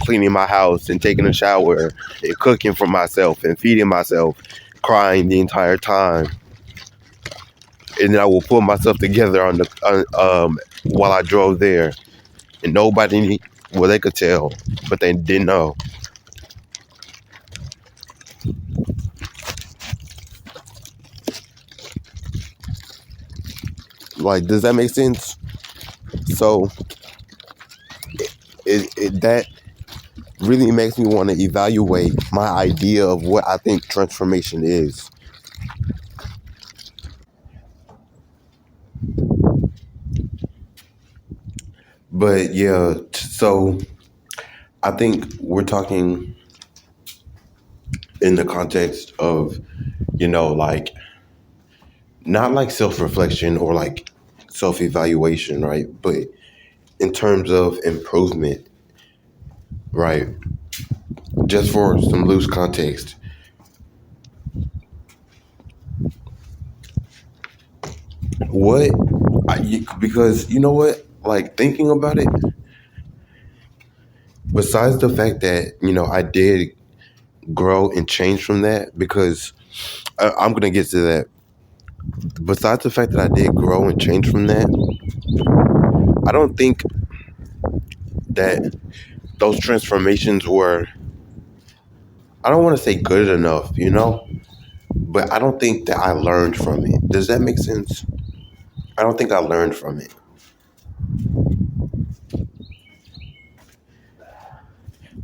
cleaning my house and taking a shower and cooking for myself and feeding myself, crying the entire time. And then I will pull myself together while I drove there, and nobody, well, they could tell, but they didn't know. Like, does that make sense? So that really makes me want to evaluate my idea of what I think transformation is. But yeah, so I think we're talking in the context of, like, not like self-reflection or like self-evaluation, right? But in terms of improvement, right? Just for some loose context, what because you know what, like, thinking about it, besides the fact that I did grow and change from that, because I'm gonna get to that. Besides the fact that I did grow and change from that, I don't think that those transformations were, I don't want to say good enough, but I don't think that I learned from it. Does that make sense? I don't think I learned from it.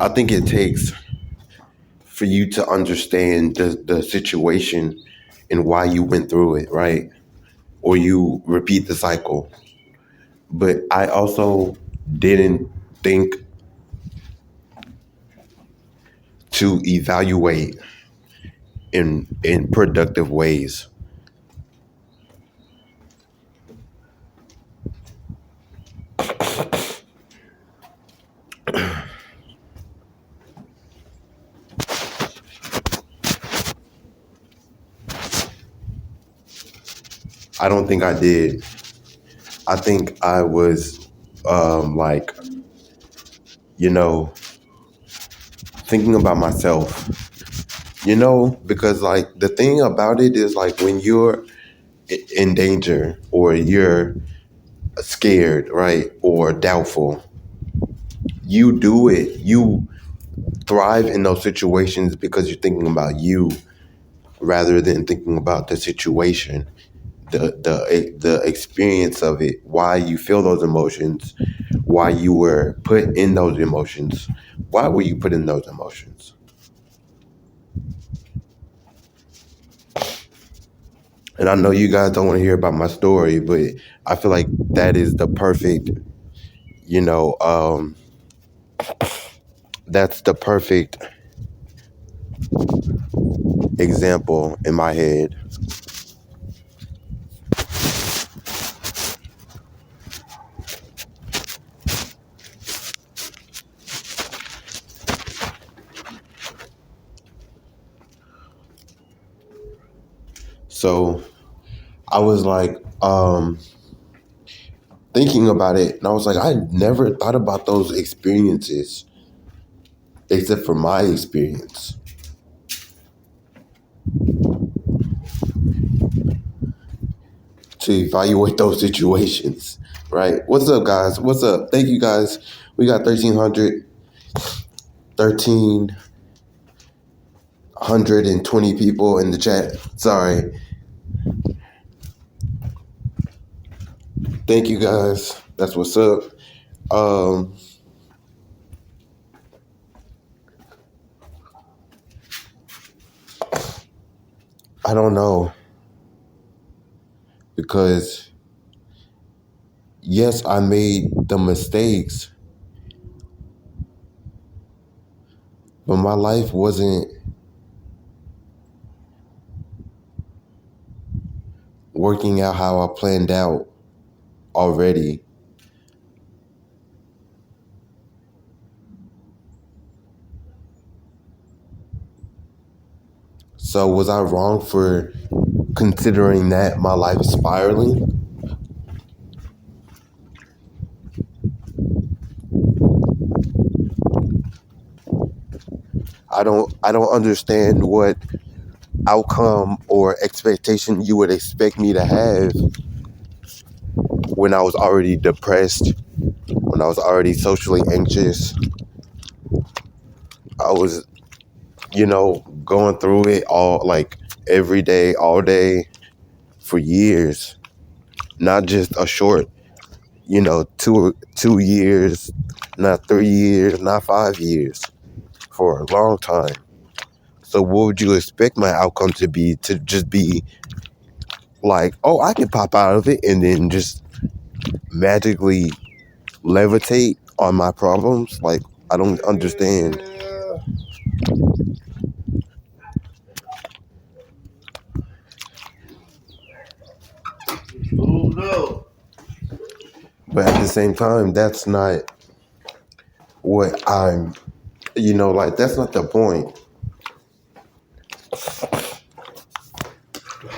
I think it takes for you to understand the situation and why you went through it, right? Or you repeat the cycle. But I also didn't think to evaluate in productive ways. I don't think I did. I think I was like, you know, thinking about myself, because like the thing about it is like when you're in danger or you're scared, right? Or doubtful, you do it. You thrive in those situations because you're thinking about you rather than thinking about the situation, the experience of it, why you feel those emotions, why you were put in those emotions. Why were you put in those emotions? And I know you guys don't want to hear about my story, but I feel like that is the perfect, you know, that's the perfect example in my head. So I was like, thinking about it, and I was like, I never thought about those experiences except for my experience. To evaluate those situations, right? What's up, guys? What's up? Thank you, guys. We got 1,320 people in the chat. Sorry. Thank you, guys. That's what's up. I don't know, because yes, I made the mistakes, but my life wasn't working out how I planned out already. So was I wrong for considering that my life is spiraling? I don't understand what outcome or expectation you would expect me to have when I was already depressed, when I was already socially anxious. I was, going through it all, like every day, all day, for years, not just a short, 2 years, not 3 years, not 5 years, for a long time. So what would you expect my outcome to be? To just be like, oh, I can pop out of it and then just magically levitate on my problems? Like, I don't understand. But at the same time, that's not what I'm, like, that's not the point.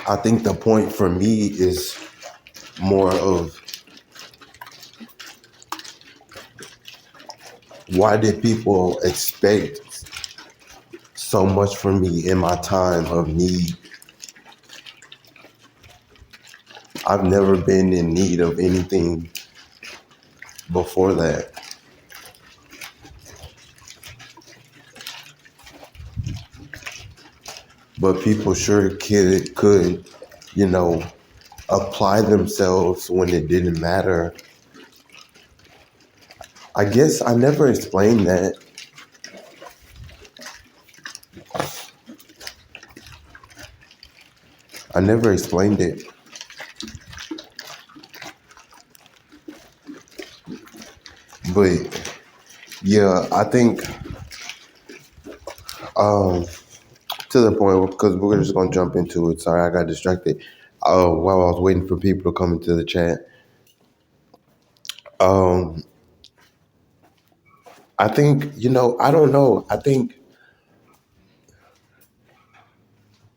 I think the point for me is more of, why did people expect so much from me in my time of need? I've never been in need of anything before that. But people sure could, apply themselves when it didn't matter. I guess I never explained that. never explained it. But yeah, I think to the point, because we're just gonna jump into it. Sorry, I got distracted. While I was waiting for people to come into the chat. I think, I don't know. I think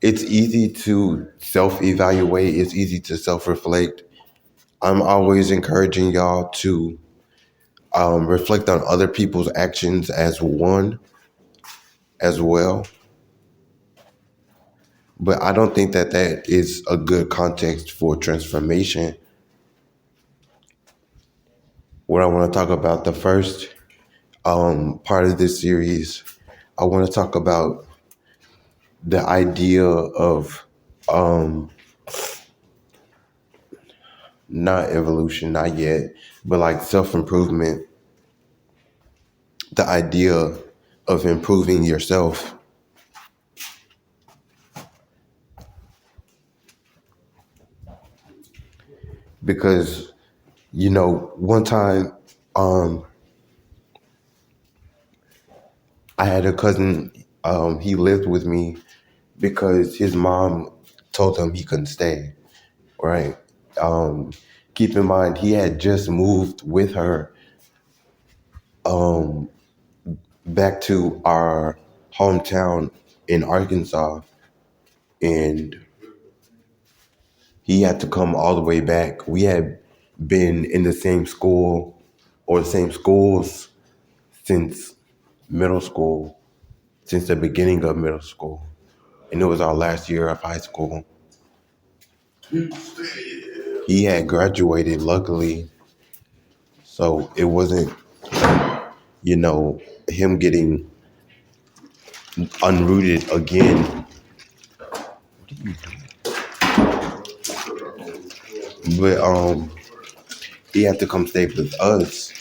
it's easy to self-evaluate. It's easy to self-reflect. I'm always encouraging y'all to reflect on other people's actions as well. But I don't think that is a good context for transformation. What I want to talk about, the first part of this series, I want to talk about the idea of not evolution, not yet, but like self-improvement, the idea of improving yourself. Because, one time I had a cousin, he lived with me because his mom told him he couldn't stay, right? Um, Keep in mind, he had just moved with her back to our hometown in Arkansas, and he had to come all the way back. We had been in the same school or the same schools since middle school, since the beginning of middle school. And it was our last year of high school. He had graduated, luckily, so it wasn't, him getting unrooted again. But he had to come stay with us.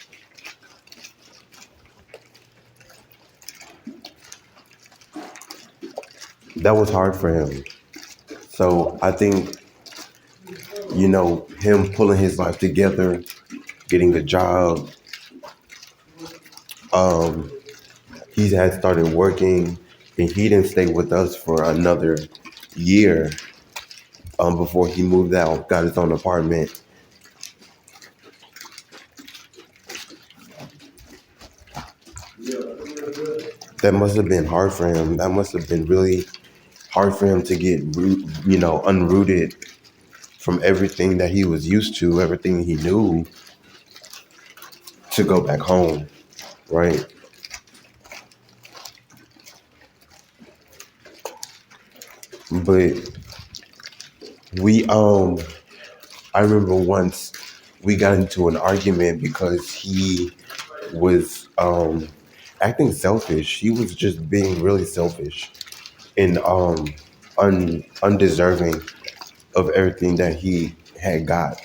That was hard for him. So I think, him pulling his life together, getting a job, he had started working, and he didn't stay with us for another year before he moved out, got his own apartment. That must have been hard for him. That must have been really hard for him to get, unrooted from everything that he was used to, everything he knew, to go back home, right? But I remember once we got into an argument because he was acting selfish. He was just being really selfish and undeserving of everything that he had got,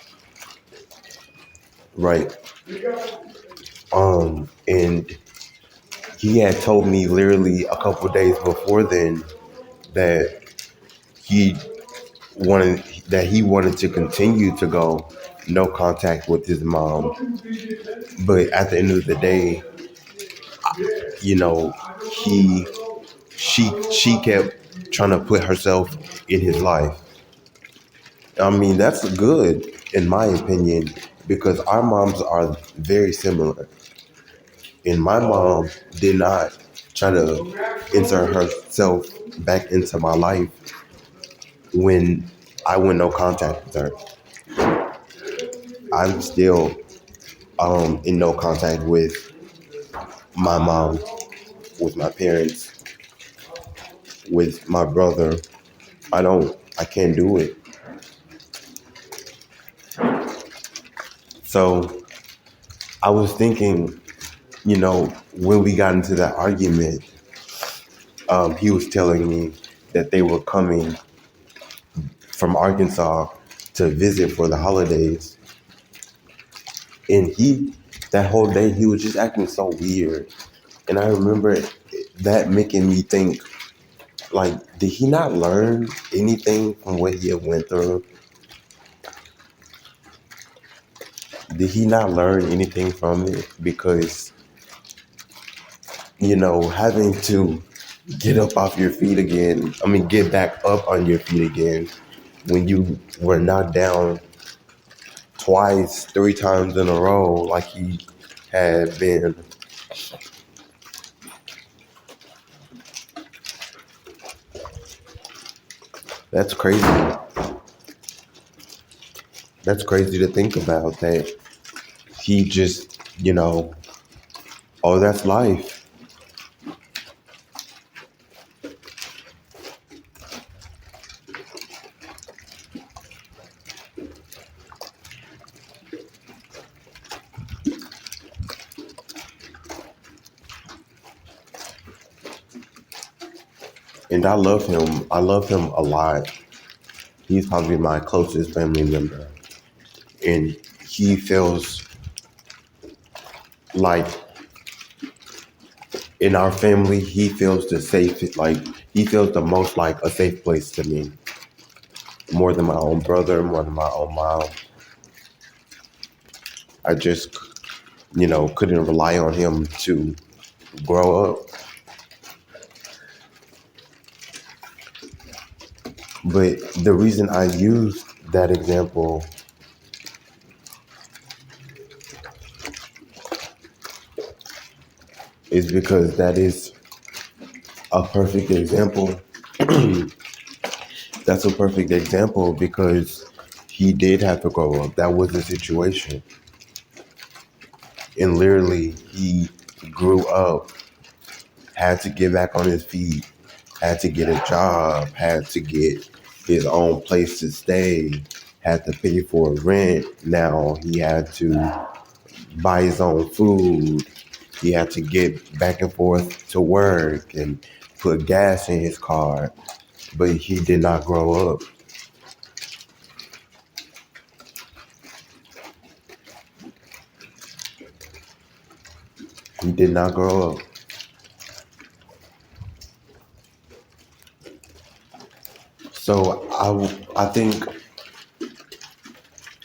right? And he had told me literally a couple of days before then that he he wanted to continue to go no contact with his mom, but at the end of the day, he she kept trying to put herself in his life. I mean, that's good in my opinion, because our moms are very similar, and my mom did not try to insert herself back into my life when I went no contact with her. I'm still in no contact with my mom, with my parents, with my brother. I can't do it. So I was thinking, when we got into that argument, he was telling me that they were coming from Arkansas to visit for the holidays. And that whole day, he was just acting so weird. And I remember that making me think, Like, did he not learn anything from what he had went through? Did he not learn anything from it? Because, having to get up off your feet again, get back up on your feet again when you were knocked down twice, 3 times in a row, like he had been. That's crazy. That's crazy to think about that he just, oh, that's life. And I love him. I love him a lot. He's probably my closest family member. And he feels like in our family, he feels he feels the most like a safe place to me. More than my own brother, more than my own mom. I just, couldn't rely on him to grow up. But the reason I used that example is because that is a perfect example. That's a perfect example because he did have to grow up. That was the situation. And literally, he grew up, had to get back on his feet, had to get a job, had to get his own place to stay, had to pay for rent. Now he had to buy his own food. He had to get back and forth to work and put gas in his car. But he did not grow up. He did not grow up. So I think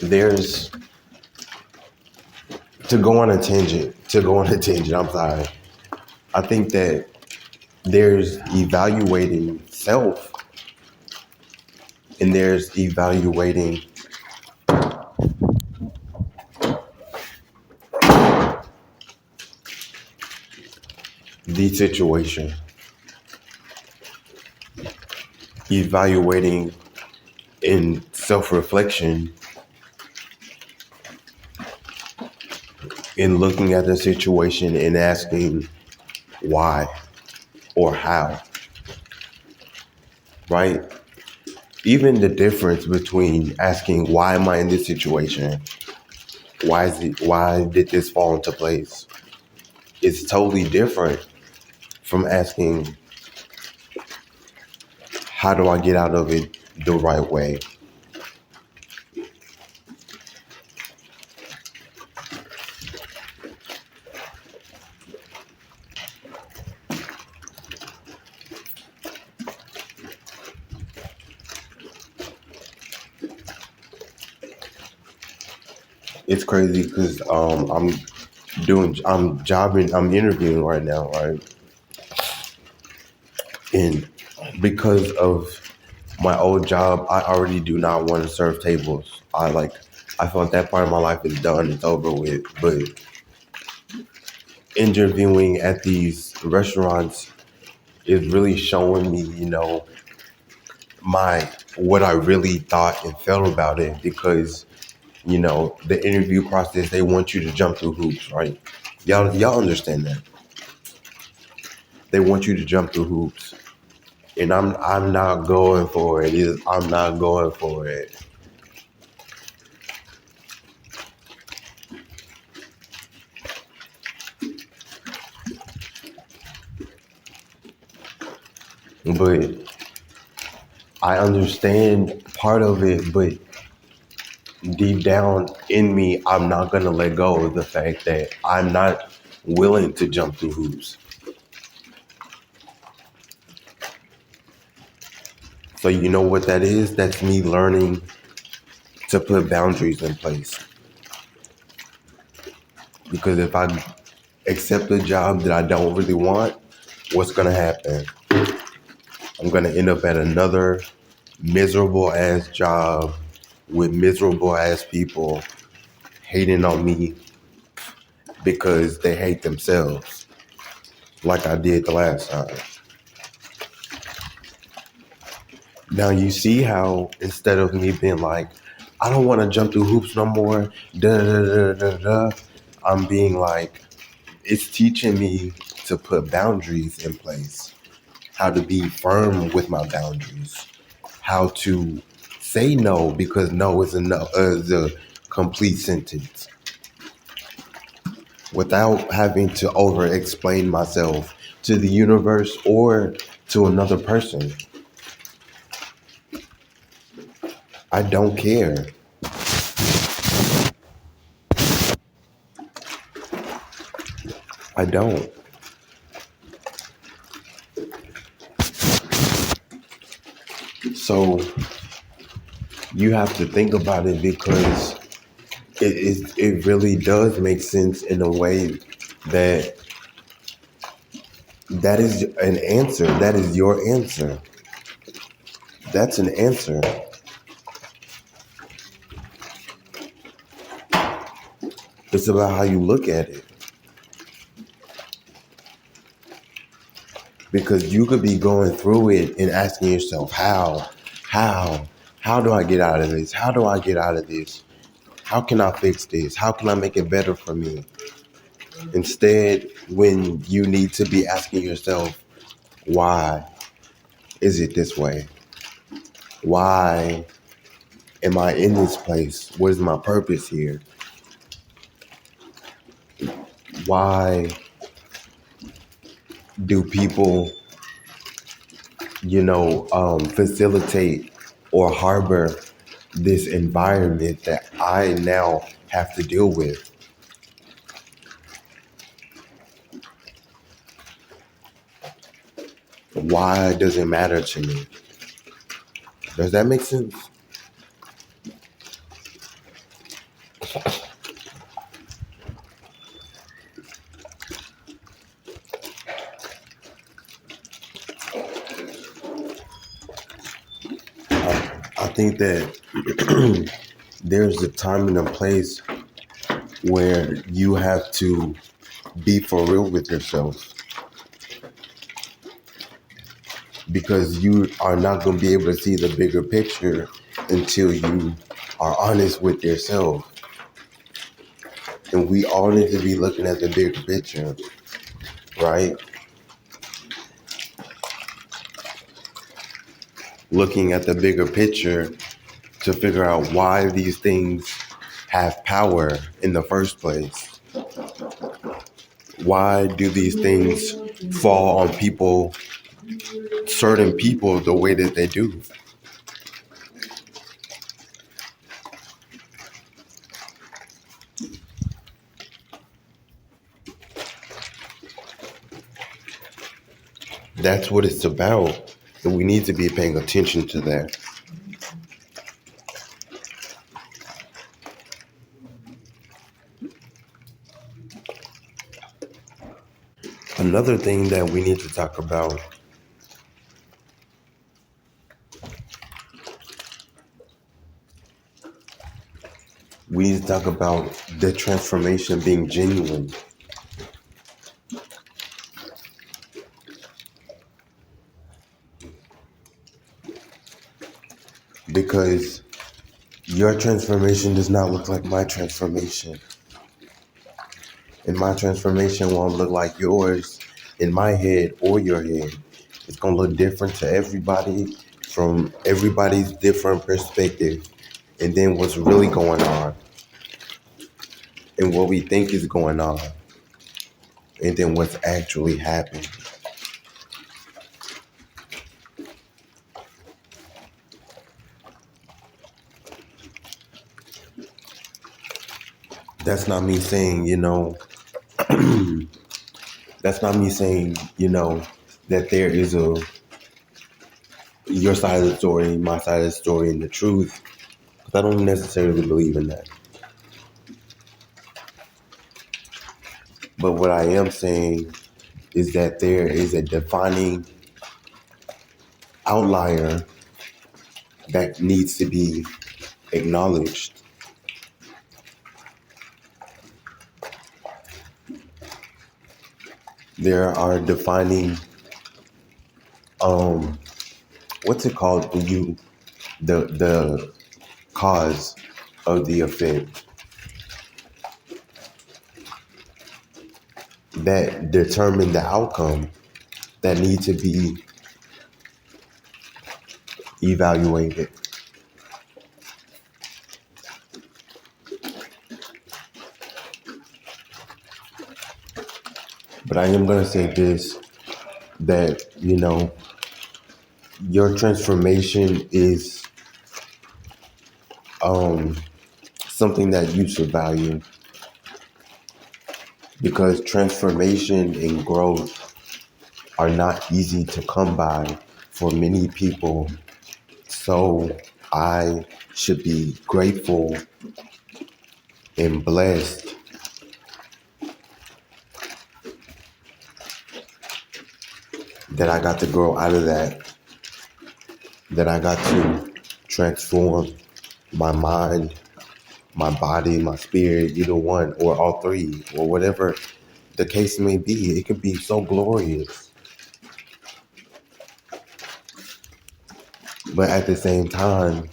there's to go on a tangent. I'm sorry. I think that there's evaluating self and there's evaluating the situation. Evaluating in self-reflection in looking at the situation and asking why or how, right? Even the difference between asking why am I in this situation, why did this fall into place, is totally different from asking how do I get out of it the right way. It's crazy because I'm interviewing right now, right? And because of my old job, I already do not want to serve tables. I feel like that part of my life is done, it's over with. But interviewing at these restaurants is really showing me, what I really thought and felt about it because the interview process, they want you to jump through hoops, right? Y'all understand that. They want you to jump through hoops. And I'm not going for it. I'm not going for it. But I understand part of it, but deep down in me, I'm not gonna let go of the fact that I'm not willing to jump through hoops. So you know what that is? That's me learning to put boundaries in place. Because if I accept a job that I don't really want, what's going to happen? I'm going to end up at another miserable ass job with miserable ass people hating on me because they hate themselves, like I did the last time. Now you see how instead of me being like, I don't want to jump through hoops no more, da da da da da, I'm being like, it's teaching me to put boundaries in place, how to be firm with my boundaries, how to say no because no is is a complete sentence without having to over explain myself to the universe or to another person. I don't care. I don't. So you have to think about it because it really does make sense in a way that that is an answer. That is your answer. That's an answer. It's about how you look at it. Because you could be going through it and asking yourself, how do I get out of this? How do I get out of this? How can I fix this? How can I make it better for me? Instead, when you need to be asking yourself, why is it this way? Why am I in this place? What is my purpose here? Why do people, facilitate or harbor this environment that I now have to deal with? Why does it matter to me? Does that make sense? I think that there's a time and a place where you have to be for real with yourself, because you are not going to be able to see the bigger picture until you are honest with yourself. And we all need to be looking at the bigger picture, right? Looking at the bigger picture to figure out why these things have power in the first place. Why do these things fall on people, certain people, the way that they do? That's what it's about. And we need to be paying attention to that. Another thing that we need to talk about, we need to talk about the transformation being genuine. Because your transformation does not look like my transformation. And my transformation won't look like yours in my head or your head. It's going to look different to everybody from everybody's different perspective. And then what's really going on and what we think is going on. And then what's actually happening. That's not me saying, that's not me saying, that there is your side of the story, my side of the story, and the truth. Because I don't necessarily believe in that. But what I am saying is that there is a defining outlier that needs to be acknowledged. There are defining, what's it called when you, the cause of the offense that determine the outcome that need to be evaluated. But I am going to say this, that, your transformation is something that you should value, because transformation and growth are not easy to come by for many people. So I should be grateful and blessed that I got to grow out of that I got to transform my mind, my body, my spirit, either one or all three, or whatever the case may be. It could be so glorious. But at the same time,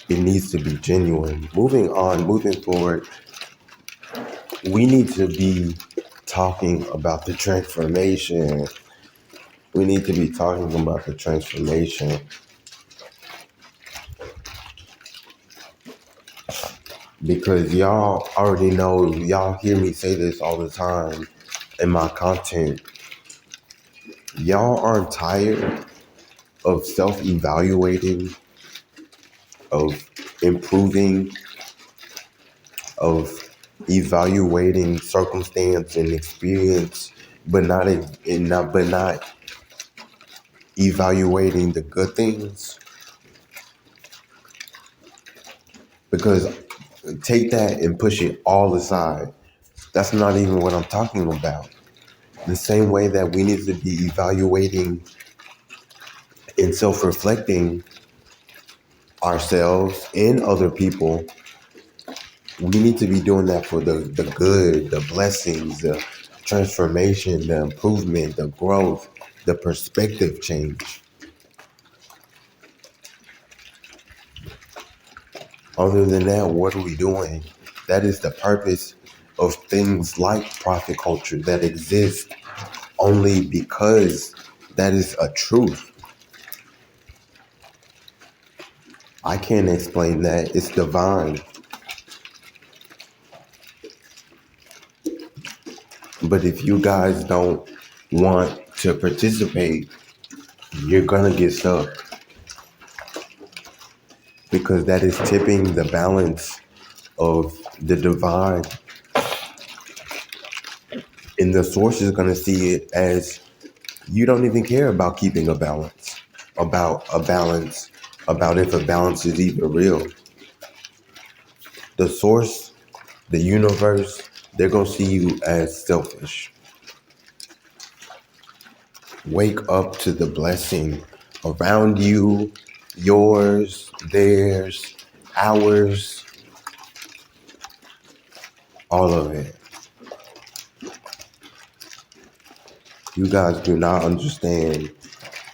it needs to be genuine. Moving on, moving forward, we need to be talking about the transformation. We need to be talking about the transformation. Because y'all already know, y'all hear me say this all the time in my content. Y'all aren't tired of self-evaluating, of improving, of evaluating circumstance and experience, but not evaluating the good things. Because take that and push it all aside. That's not even what I'm talking about. The same way that we need to be evaluating and self-reflecting ourselves and other people, we need to be doing that for the good, the blessings, the transformation, the improvement, the growth, the perspective change. Other than that, what are we doing? That is the purpose of things like profit culture that exist only because that is a truth. I can't explain that. It's divine. But if you guys don't want to participate, you're gonna get stuck. Because that is tipping the balance of the divine. And the source is gonna see it as you don't even care about keeping a balance, about if a balance is even real. The source, the universe, they're gonna see you as selfish. Wake up to the blessing around you, yours, theirs, ours, all of it. You guys do not understand.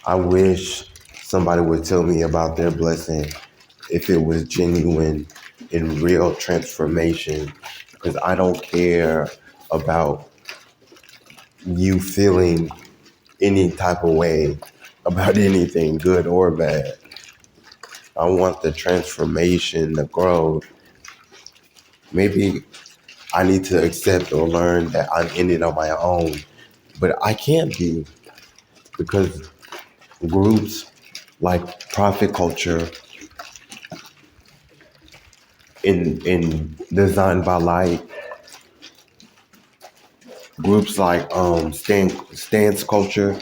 I wish somebody would tell me about their blessing if it was genuine and real transformation, because I don't care about you feeling any type of way about anything, good or bad. I want the transformation, the growth. Maybe I need to accept or learn that I'm in it on my own, but I can't be, because groups like profit culture in Designed by Light, groups like stance culture,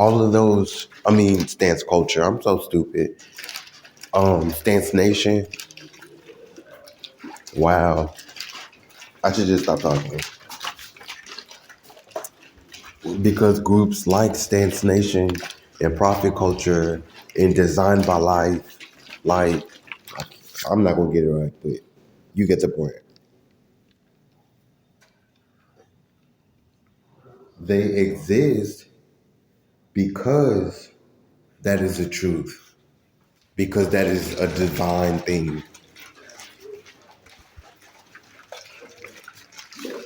all of those, Stance Culture. I'm so stupid. Stance Nation. Wow. I should just stop talking. Because groups like Stance Nation and Profit Culture and Design by Life, like, I'm not gonna get it right, but you get the point. They exist because that is the truth. Because that is a divine thing.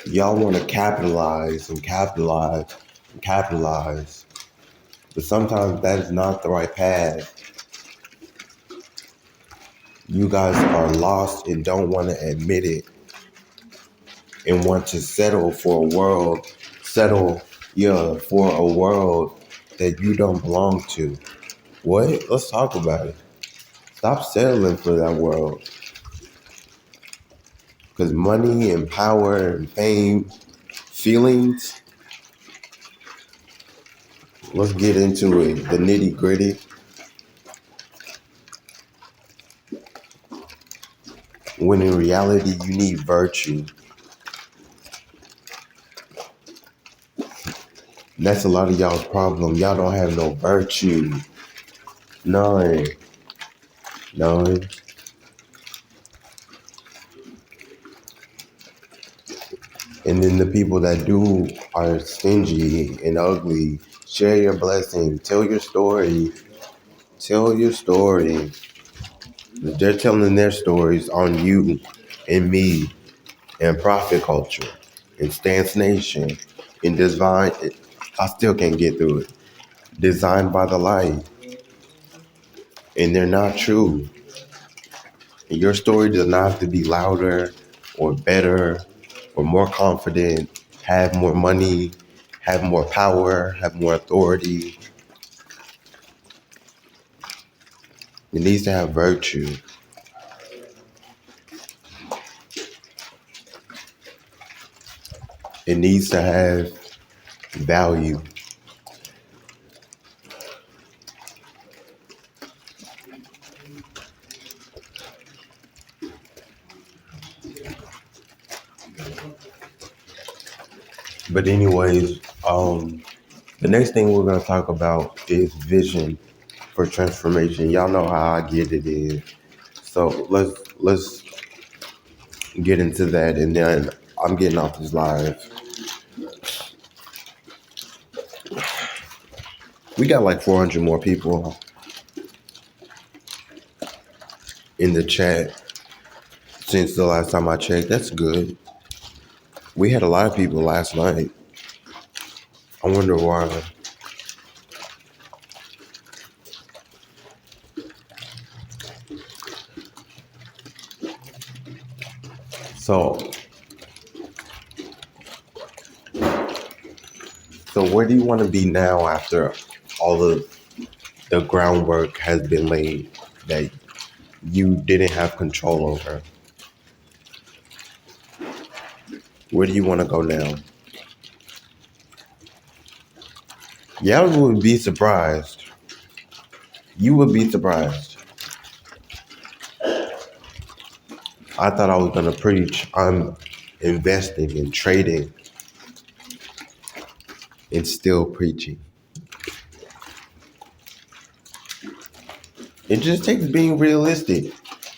Y'all want to capitalize and capitalize and capitalize, but sometimes that is not the right path. You guys are lost and don't want to admit it and want to for a world that you don't belong to. What? Let's talk about it. Stop settling for that world. Because money and power and fame, feelings, let's get into it. The nitty gritty. When in reality, you need virtue. That's a lot of y'all's problem. Y'all don't have no virtue. None. None. And then the people that do are stingy and ugly. Share your blessing. Tell your story. Tell your story. They're telling their stories on you and me and Profit Culture and Stance Nation and Design. I still can't get through it. Designed by the light. And they're not true. Your story does not have to be louder or better or more confident, have more money, have more power, have more authority. It needs to have virtue. It needs to have value. But anyways, the next thing we're gonna talk about is vision for transformation. Y'all know how I get it is. So let's get into that, and then I'm getting off this live. We got like 400 more people in the chat since the last time I checked. That's good. We had a lot of people last night. I wonder why. So where do you want to be now after all of the groundwork has been laid that you didn't have control over? Where do you want to go now? Y'all would be surprised. You would be surprised. I thought I was going to preach. I'm investing and trading and still preaching. It just takes being realistic.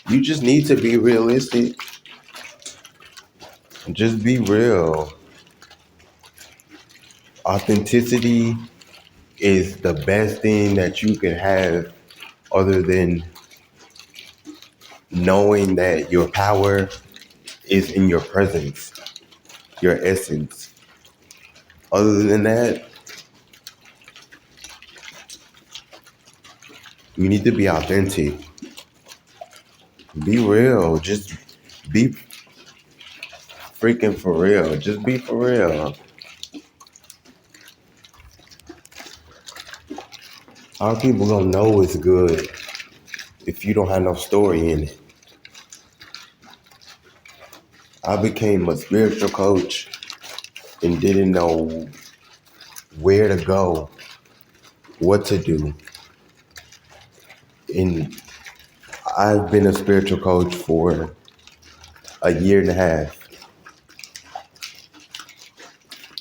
You just need to be realistic. Just be real. Authenticity is the best thing that you can have other than knowing that your power is in your presence, your essence. Other than that, you need to be authentic. Be real. Just be freaking for real. Just be for real. How people gonna know it's good if you don't have no story in it? I became a spiritual coach and didn't know where to go what to do. And I've been a spiritual coach for a year and a half,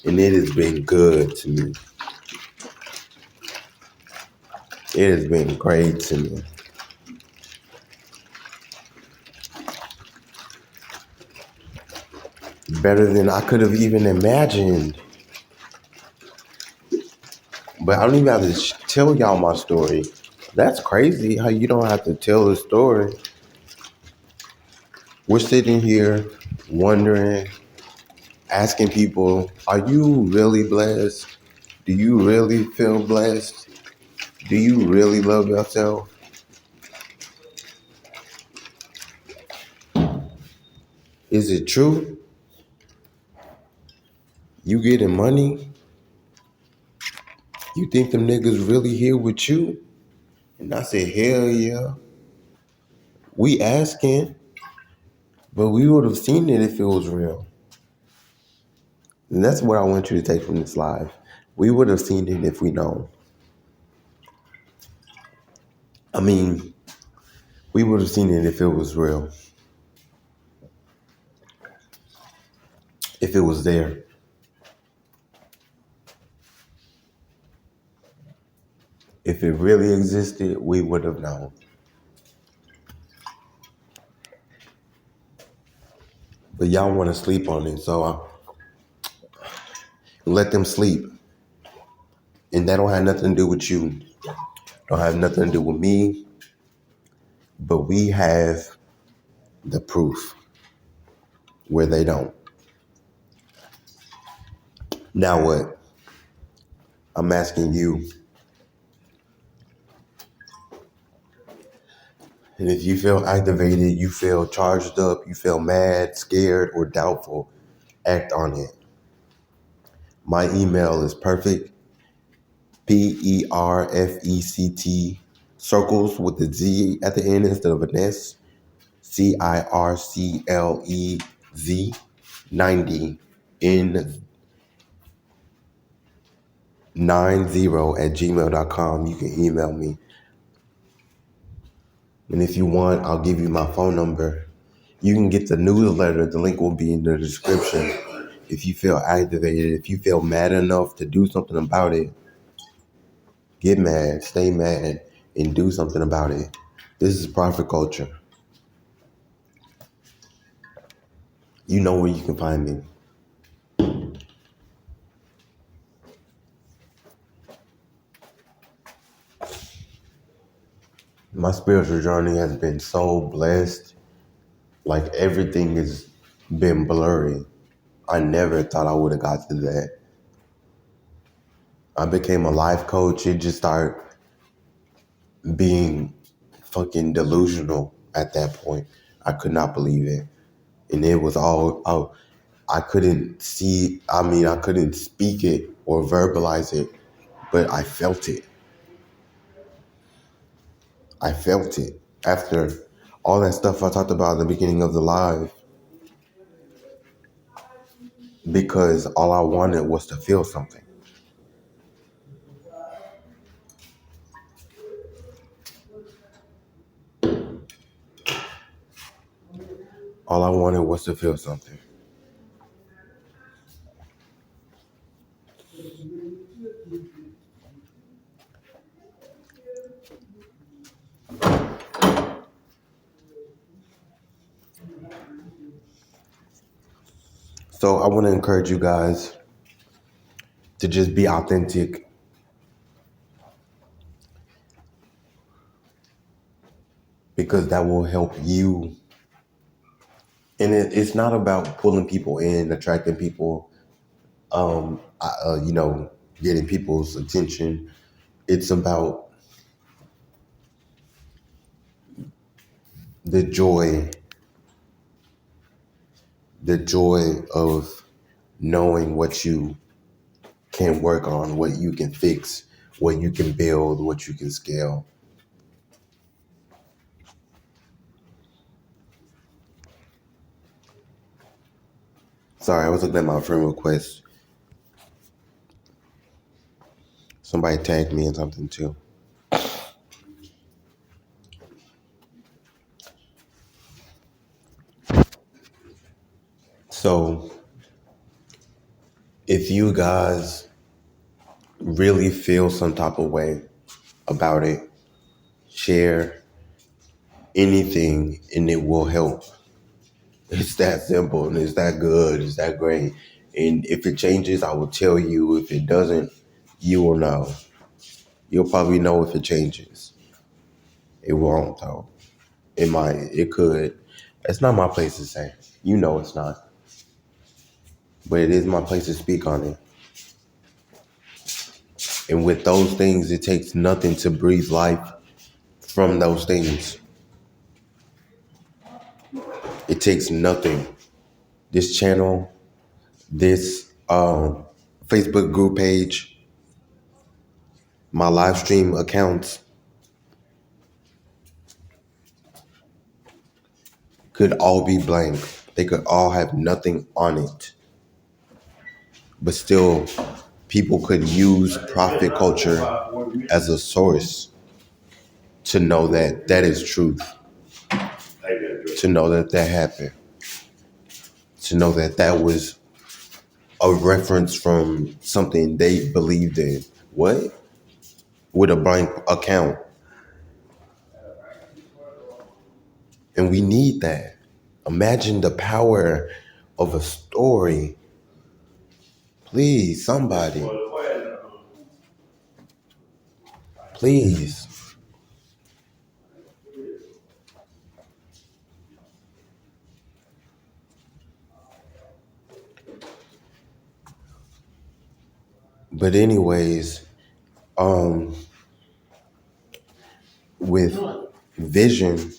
and it has been good to me. It has been great to me. Better than I could have even imagined. But I don't even have to tell y'all my story. That's crazy how you don't have to tell the story. We're sitting here wondering, asking people, are you really blessed? Do you really feel blessed? Do you really love yourself? Is it true? You getting money? You think them niggas really here with you? And I said, hell yeah. We asking, but we would have seen it if it was real. And that's what I want you to take from this live. We would have seen it if we known. I mean, we would have seen it if it was real. If it was there. If it really existed, we would have known. But y'all want to sleep on it, so I let them sleep. And that don't have nothing to do with you. Don't have nothing to do with me. But we have the proof where they don't. Now what? I'm asking you. And if you feel activated, you feel charged up, you feel mad, scared, or doubtful, act on it. My email is perfect, PERFECT, circles with the Z at the end instead of an S, CIRCLEZ 90 in 90 at gmail.com. You can email me. And if you want, I'll give you my phone number. You can get the newsletter. The link will be in the description. If you feel activated, if you feel mad enough to do something about it, get mad, stay mad, and do something about it. This is profit culture. You know where you can find me. My spiritual journey has been so blessed. Like everything has been blurry. I never thought I would have got to that. I became a life coach. It just started being fucking delusional at that point. I could not believe it. And it was all out. I couldn't I couldn't speak it or verbalize it, but I felt it. I felt it. After all that stuff I talked about at the beginning of the live, because all I wanted was to feel something. All I wanted was to feel something. So I want to encourage you guys to just be authentic. Because that will help you. And it's not about pulling people in, attracting people, getting people's attention. It's about the joy of knowing what you can work on, what you can fix, what you can build, what you can scale. Sorry, I was looking at my friend request. Somebody tagged me in something too. So if you guys really feel some type of way about it, share anything and it will help. It's that simple and it's that good. It's that great. And if it changes, I will tell you. If it doesn't, you will know. You'll probably know if it changes. It won't though. It might. It could. It's not my place to say. You know it's not. But it is my place to speak on it. And with those things, it takes nothing to breathe life from those things. It takes nothing. This channel, this Facebook group page, my live stream accounts could all be blank. They could all have nothing on it. But still, people could use profit culture as a source to know that that is truth, to know that that happened, to know that that was a reference from something they believed in. What? With a blank account. And we need that. Imagine the power of a story. Please, somebody. Please. But anyways, with vision,